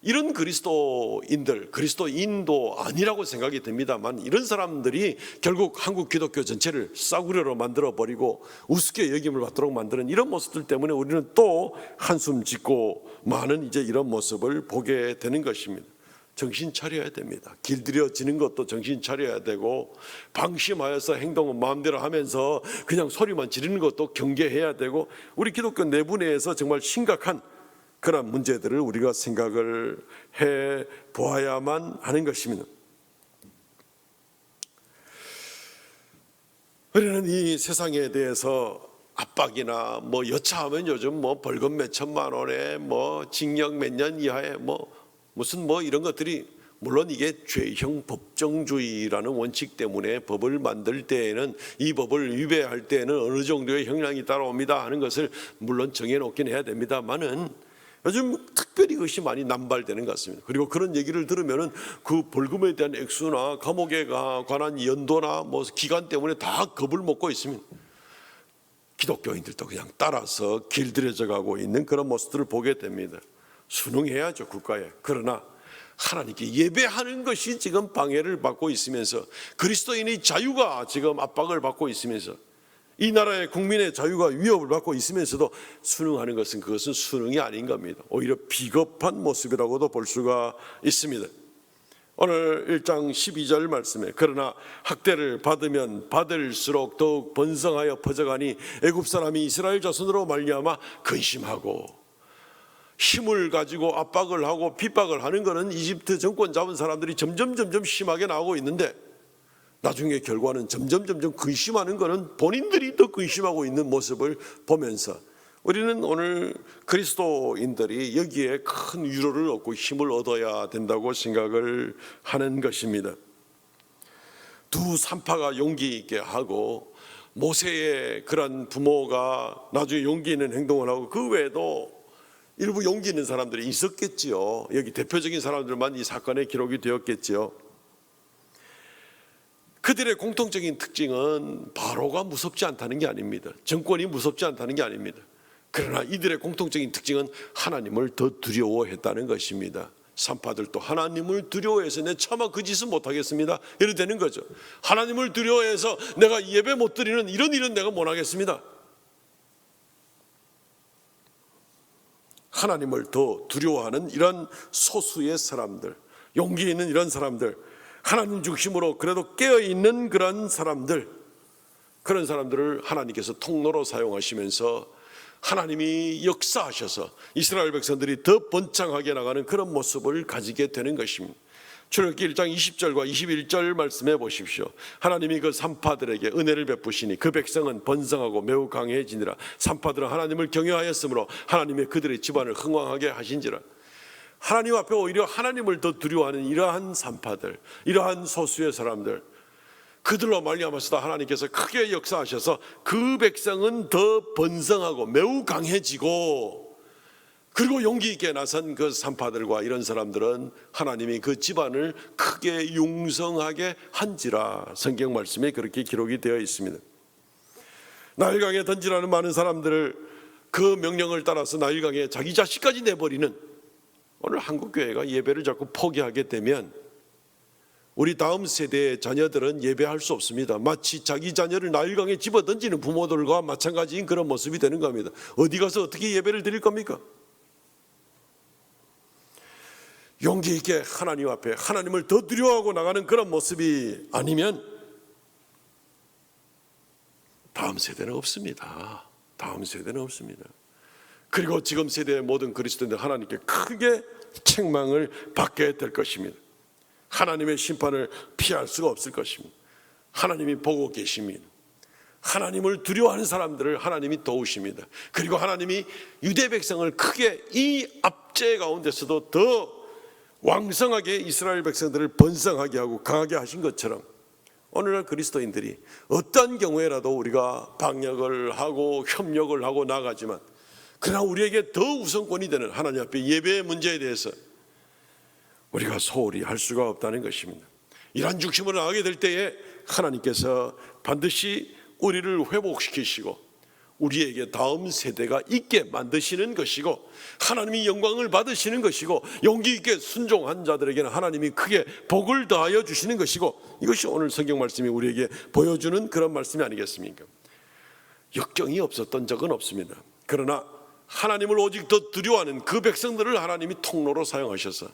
이런 그리스도인들, 그리스도인도 아니라고 생각이 듭니다만, 이런 사람들이 결국 한국 기독교 전체를 싸구려로 만들어버리고 우습게 여김을 받도록 만드는 이런 모습들 때문에 우리는 또 한숨 짓고 많은 이제 이런 모습을 보게 되는 것입니다. 정신 차려야 됩니다. 길들여지는 것도 정신 차려야 되고, 방심하여서 행동은 마음대로 하면서 그냥 소리만 지르는 것도 경계해야 되고, 우리 기독교 내부 내에서 정말 심각한 그런 문제들을 우리가 생각을 해 보아야만 하는 것입니다. 우리는 이 세상에 대해서 압박이나 뭐 여차하면 요즘 뭐 벌금 몇 천만 원에 뭐 징역 몇 년 이하에 뭐 무슨 뭐 이런 것들이, 물론 이게 죄형 법정주의라는 원칙 때문에 법을 만들 때에는 이 법을 위배할 때에는 어느 정도의 형량이 따라옵니다 하는 것을 물론 정해놓긴 해야 됩니다만은, 요즘 특별히 그것이 많이 남발되는 것 같습니다. 그리고 그런 얘기를 들으면은 그 벌금에 대한 액수나 감옥에 관한 연도나 뭐 기간 때문에 다 겁을 먹고 있습니다. 기독교인들도 그냥 따라서 길들여져 가고 있는 그런 모습들을 보게 됩니다. 순응해야죠, 국가에. 그러나 하나님께 예배하는 것이 지금 방해를 받고 있으면서, 그리스도인의 자유가 지금 압박을 받고 있으면서, 이 나라의 국민의 자유가 위협을 받고 있으면서도 순응하는 것은, 그것은 순응이 아닌 겁니다. 오히려 비겁한 모습이라고도 볼 수가 있습니다. 오늘 1장 12절 말씀에, 그러나 학대를 받으면 받을수록 더욱 번성하여 퍼져가니 애굽 사람이 이스라엘 자손으로 말미암아 근심하고, 힘을 가지고 압박을 하고 핍박을 하는 것은 이집트 정권 잡은 사람들이 점점 심하게 나오고 있는데, 나중에 결과는 점점 근심하는 것은 본인들이 더 근심하고 있는 모습을 보면서, 우리는 오늘 그리스도인들이 여기에 큰 위로를 얻고 힘을 얻어야 된다고 생각을 하는 것입니다. 두 산파가 용기 있게 하고, 모세의 그런 부모가 나중에 용기 있는 행동을 하고, 그 외에도 일부 용기 있는 사람들이 있었겠지요. 여기 대표적인 사람들만 이 사건에 기록이 되었겠지요. 그들의 공통적인 특징은 바로가 무섭지 않다는 게 아닙니다. 정권이 무섭지 않다는 게 아닙니다. 그러나 이들의 공통적인 특징은 하나님을 더 두려워했다는 것입니다. 산파들도 하나님을 두려워해서 내 차마 그 짓은 못하겠습니다, 이래 되는 거죠. 하나님을 두려워해서 내가 예배 못 드리는 이런 일은 내가 못하겠습니다. 하나님을 더 두려워하는 이런 소수의 사람들, 용기 있는 이런 사람들, 하나님 중심으로 그래도 깨어있는 그런 사람들, 그런 사람들을 하나님께서 통로로 사용하시면서 하나님이 역사하셔서 이스라엘 백성들이 더 번창하게 나가는 그런 모습을 가지게 되는 것입니다. 출애굽기 1장 20절과 21절 말씀해 보십시오. 하나님이 그 산파들에게 은혜를 베푸시니 그 백성은 번성하고 매우 강해지니라. 산파들은 하나님을 경외하였으므로 하나님의 그들의 집안을 흥왕하게 하신지라. 하나님 앞에 오히려 하나님을 더 두려워하는 이러한 산파들, 이러한 소수의 사람들, 그들로 말미암아서 하나님께서 크게 역사하셔서 그 백성은 더 번성하고 매우 강해지고, 그리고 용기 있게 나선 그 산파들과 이런 사람들은 하나님이 그 집안을 크게 융성하게 한지라. 성경 말씀에 그렇게 기록이 되어 있습니다. 나일강에 던지라는 많은 사람들을 그 명령을 따라서 나일강에 자기 자식까지 내버리는, 오늘 한국교회가 예배를 자꾸 포기하게 되면 우리 다음 세대의 자녀들은 예배할 수 없습니다. 마치 자기 자녀를 나일강에 집어던지는 부모들과 마찬가지인 그런 모습이 되는 겁니다. 어디 가서 어떻게 예배를 드릴 겁니까? 용기 있게 하나님 앞에 하나님을 더 두려워하고 나가는 그런 모습이 아니면 다음 세대는 없습니다. 다음 세대는 없습니다. 그리고 지금 세대의 모든 그리스도인들 하나님께 크게 책망을 받게 될 것입니다. 하나님의 심판을 피할 수가 없을 것입니다. 하나님이 보고 계십니다. 하나님을 두려워하는 사람들을 하나님이 도우십니다. 그리고 하나님이 유대 백성을 크게 이 압제 가운데서도 더 왕성하게 이스라엘 백성들을 번성하게 하고 강하게 하신 것처럼, 오늘날 그리스도인들이 어떤 경우에라도 우리가 방역을 하고 협력을 하고 나가지만 그러나 우리에게 더 우선권이 되는 하나님 앞에 예배의 문제에 대해서 우리가 소홀히 할 수가 없다는 것입니다. 이러한 중심으로 나가게 될 때에 하나님께서 반드시 우리를 회복시키시고 우리에게 다음 세대가 있게 만드시는 것이고 하나님이 영광을 받으시는 것이고 용기 있게 순종한 자들에게는 하나님이 크게 복을 더하여 주시는 것이고 이것이 오늘 성경 말씀이 우리에게 보여주는 그런 말씀이 아니겠습니까? 역경이 없었던 적은 없습니다. 그러나 하나님을 오직 더 두려워하는 그 백성들을 하나님이 통로로 사용하셔서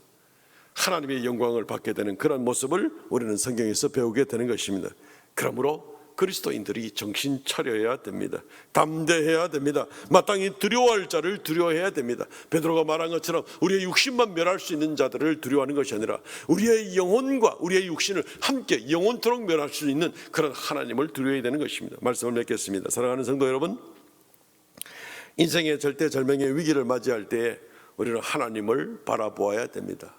하나님의 영광을 받게 되는 그런 모습을 우리는 성경에서 배우게 되는 것입니다. 그러므로 그리스도인들이 정신 차려야 됩니다. 담대해야 됩니다. 마땅히 두려워할 자를 두려워해야 됩니다. 베드로가 말한 것처럼 우리의 육신만 멸할 수 있는 자들을 두려워하는 것이 아니라 우리의 영혼과 우리의 육신을 함께 영원토록 멸할 수 있는 그런 하나님을 두려워해야 되는 것입니다. 말씀을 맺겠습니다. 사랑하는 성도 여러분, 인생의 절대절명의 위기를 맞이할 때에 우리는 하나님을 바라보아야 됩니다.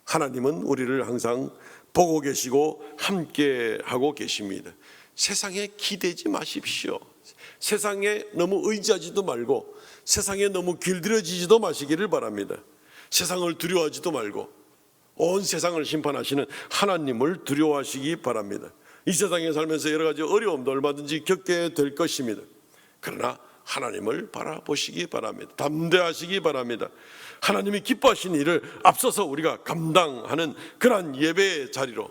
하나님은 우리를 항상 보고 계시고 함께 하고 계십니다. 세상에 기대지 마십시오. 세상에 너무 의지하지도 말고 세상에 너무 길들여지지도 마시기를 바랍니다. 세상을 두려워하지도 말고 온 세상을 심판하시는 하나님을 두려워하시기 바랍니다. 이 세상에 살면서 여러 가지 어려움도 얼마든지 겪게 될 것입니다. 그러나 하나님을 바라보시기 바랍니다. 담대하시기 바랍니다. 하나님이 기뻐하신 일을 앞서서 우리가 감당하는 그러한 예배의 자리로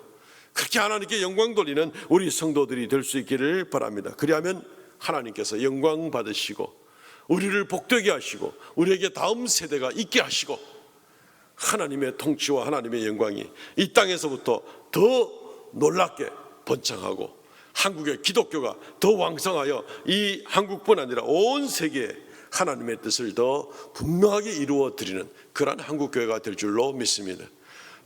그렇게 하나님께 영광 돌리는 우리 성도들이 될 수 있기를 바랍니다. 그리하면 하나님께서 영광 받으시고 우리를 복되게 하시고 우리에게 다음 세대가 있게 하시고 하나님의 통치와 하나님의 영광이 이 땅에서부터 더 놀랍게 번창하고 한국의 기독교가 더 왕성하여 이 한국뿐 아니라 온 세계에 하나님의 뜻을 더 분명하게 이루어 드리는 그러한 한국교회가 될 줄로 믿습니다.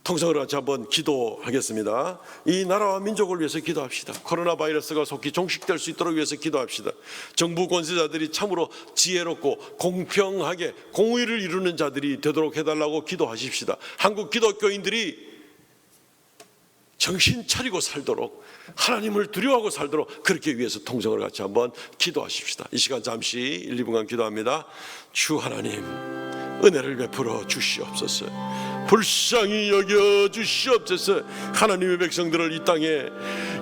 통성으로 같이 한번 기도하겠습니다. 이 나라와 민족을 위해서 기도합시다. 코로나 바이러스가 속히 종식될 수 있도록 위해서 기도합시다. 정부 권세자들이 참으로 지혜롭고 공평하게 공의를 이루는 자들이 되도록 해달라고 기도하십시다. 한국 기독교인들이 정신 차리고 살도록 하나님을 두려워하고 살도록 그렇게 위해서 통성을 같이 한번 기도하십시다. 이 시간 잠시 1, 2분간 기도합니다. 주 하나님, 은혜를 베풀어 주시옵소서. 불쌍히 여겨 주시옵소서. 하나님의 백성들을 이 땅에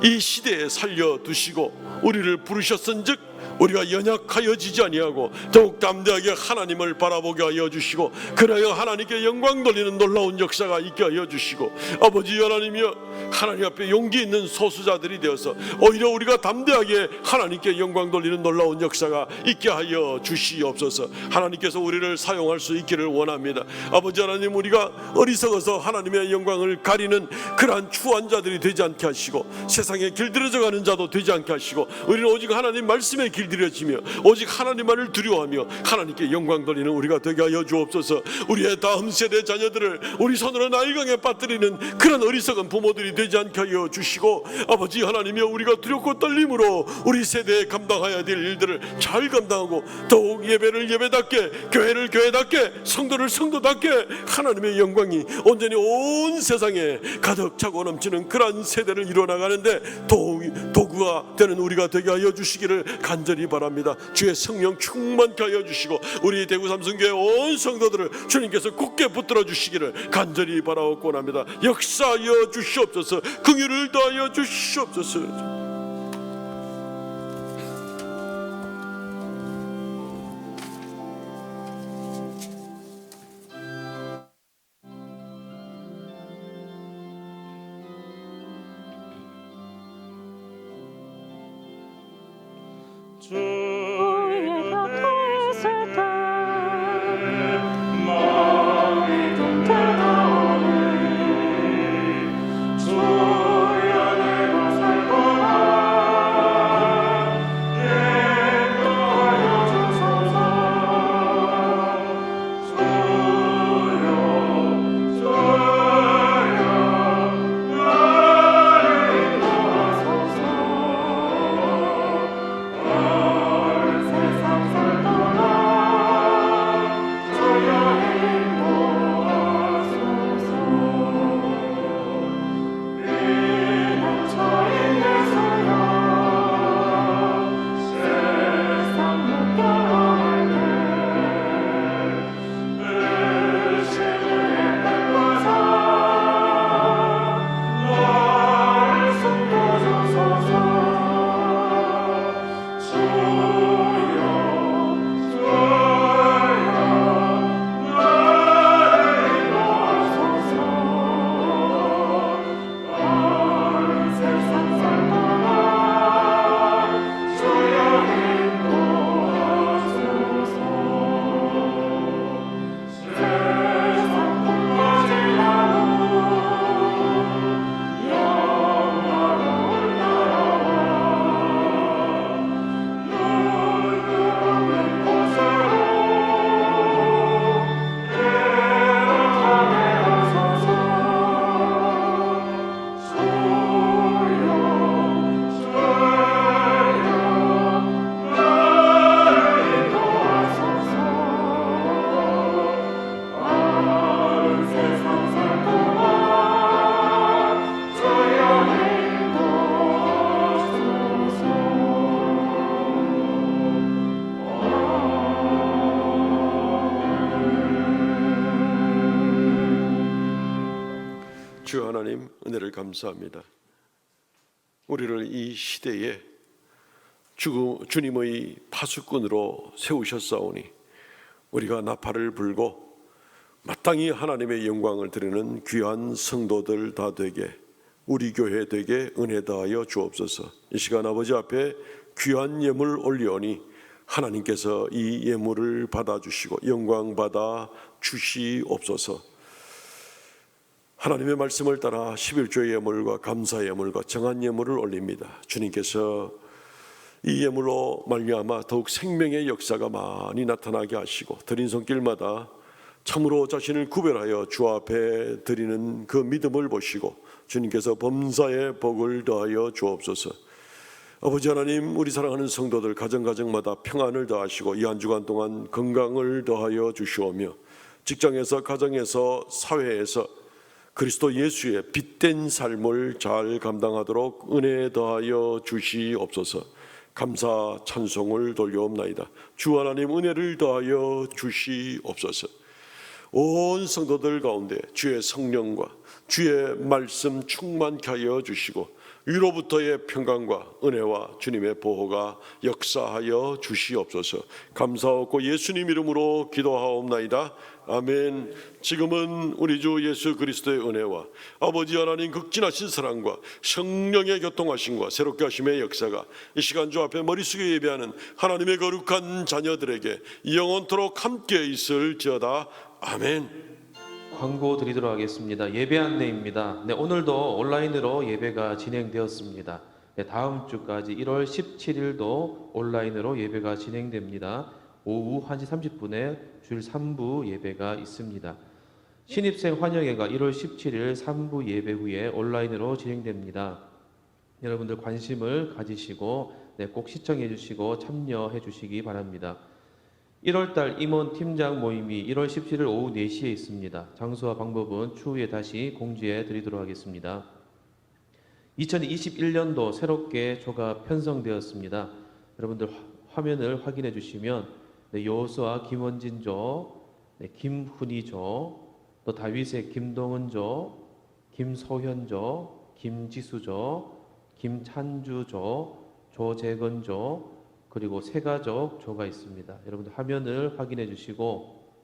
이 시대에 살려두시고 우리를 부르셨은즉 우리가 연약하여지지 아니하고 더욱 담대하게 하나님을 바라보게 하여 주시고 그래야 하나님께 영광 돌리는 놀라운 역사가 있게 하여 주시고 아버지 하나님이여 하나님 앞에 용기 있는 소수자들이 되어서 오히려 우리가 담대하게 하나님께 영광 돌리는 놀라운 역사가 있게 하여 주시옵소서. 하나님께서 우리를 사용할 수 있기를 원합니다. 아버지 하나님, 우리가 어리석어서 하나님의 영광을 가리는 그러한 추한 자들이 되지 않게 하시고 세상에 길들여져 가는 자도 되지 않게 하시고 우리는 오직 하나님 말씀에 길들여지며 오직 하나님만을 두려워하며 하나님께 영광 돌리는 우리가 되게 하여 주옵소서. 우리의 다음 세대 자녀들을 우리 손으로 나일강에 빠뜨리는 그런 어리석은 부모들이 되지 않게 하여 주시고 아버지 하나님이여 우리가 두렵고 떨림으로 우리 세대에 감당해야 될 일들을 잘 감당하고 더욱 예배를 예배답게 교회를 교회답게 성도를 성도답게 하나님의 영광이 온전히 온 세상에 가득 차고 넘치는 그러한 세대를 이뤄나가는데 도구가 되는 우리가 되게 하여 주시기를 간절히 바랍니다. 주의 성령 충만케 하여 주시고 우리 대구 삼성교회 온 성도들을 주님께서 굳게 붙들어 주시기를 간절히 바라옵고 합니다. 역사하여 주시옵소서. 긍휼을 더하여 주시옵소서. 우리의 곁에 있을 때 마음이 통태하오니 주여 내가 살 동안 인도하여 주소서. 주여 나를 인도하소서. 주 하나님 은혜를 감사합니다. 우리를 이 시대에 주님의 파수꾼으로 세우셨사오니 우리가 나팔을 불고 마땅히 하나님의 영광을 드리는 귀한 성도들 다 되게, 우리 교회 되게 은혜 다하여 주옵소서. 이 시간 아버지 앞에 귀한 예물 올리오니 하나님께서 이 예물을 받아주시고 영광 받아 주시옵소서. 하나님의 말씀을 따라 11조의 예물과 감사 예물과 정한 예물을 올립니다. 주님께서 이 예물로 말미암아 더욱 생명의 역사가 많이 나타나게 하시고 드린 손길마다 참으로 자신을 구별하여 주 앞에 드리는 그 믿음을 보시고 주님께서 범사의 복을 더하여 주옵소서. 아버지 하나님, 우리 사랑하는 성도들 가정마다 평안을 더하시고 이 한 주간 동안 건강을 더하여 주시오며 직장에서, 가정에서, 사회에서 그리스도 예수의 빛된 삶을 잘 감당하도록 은혜 더하여 주시옵소서. 감사 찬송을 돌려옵나이다. 주 하나님 은혜를 더하여 주시옵소서. 온 성도들 가운데 주의 성령과 주의 말씀 충만케 하여 주시고 위로부터의 평강과 은혜와 주님의 보호가 역사하여 주시옵소서. 감사하고 예수님 이름으로 기도하옵나이다. 아멘. 지금은 우리 주 예수 그리스도의 은혜와 아버지 하나님 극진하신 사랑과 성령의 교통하심과 새롭게 하심의 역사가 이 시간 주 앞에 머릿속에 예배하는 하나님의 거룩한 자녀들에게 영원토록 함께 있을지어다. 아멘. 광고 드리도록 하겠습니다. 예배 안내입니다. 오늘도 온라인으로 예배가 진행되었습니다. 다음 주까지 1월 17일도 온라인으로 예배가 진행됩니다. 오후 1시 30분에 주일 3부 예배가 있습니다. 신입생 환영회가 1월 17일 3부 예배 후에 온라인으로 진행됩니다. 여러분들 관심을 가지시고 꼭 시청해 주시고 참여해 주시기 바랍니다. 1월달 임원 팀장 모임이 1월 17일 오후 4시에 있습니다. 장소와 방법은 추후에 다시 공지해 드리도록 하겠습니다. 2021년도 새롭게 조가 편성되었습니다. 여러분들 화면을 확인해 주시면 여호수아 김원진조, 김훈희조, 또 다윗의 김동은조, 김소현조, 김지수조, 김찬주조, 조재건조, 그리고 세가족 조가 있습니다. 여러분들 화면을 확인해 주시고,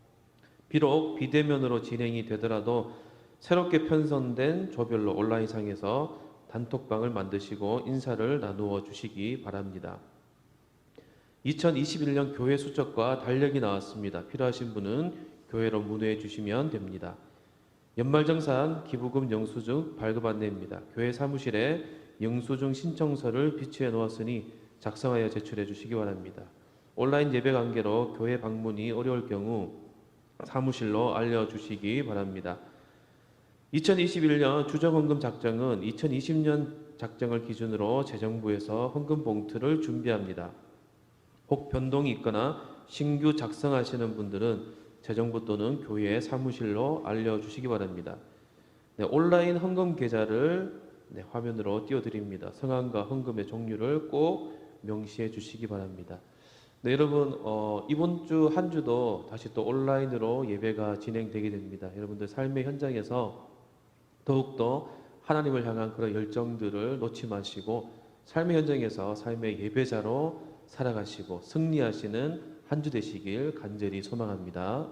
비록 비대면으로 진행이 되더라도 새롭게 편성된 조별로 온라인상에서 단톡방을 만드시고 인사를 나누어 주시기 바랍니다. 2021년 교회 수첩과 달력이 나왔습니다. 필요하신 분은 교회로 문의해 주시면 됩니다. 연말정산 기부금 영수증 발급 안내입니다. 교회 사무실에 영수증 신청서를 비치해 놓았으니 작성하여 제출해 주시기 바랍니다. 온라인 예배 관계로 교회 방문이 어려울 경우 사무실로 알려주시기 바랍니다. 2021년 주정헌금 작정은 2020년 작정을 기준으로 재정부에서 헌금 봉투를 준비합니다. 혹 변동이 있거나 신규 작성하시는 분들은 재정부 또는 교회 사무실로 알려주시기 바랍니다. 온라인 헌금 계좌를 화면으로 띄워드립니다. 성함과 헌금의 종류를 꼭 명시해 주시기 바랍니다. 여러분, 이번 주 한 주도 다시 또 온라인으로 예배가 진행되게 됩니다. 여러분들 삶의 현장에서 더욱더 하나님을 향한 그런 열정들을 놓지 마시고 삶의 현장에서 삶의 예배자로 살아가시고 승리하시는 한 주 되시길 간절히 소망합니다.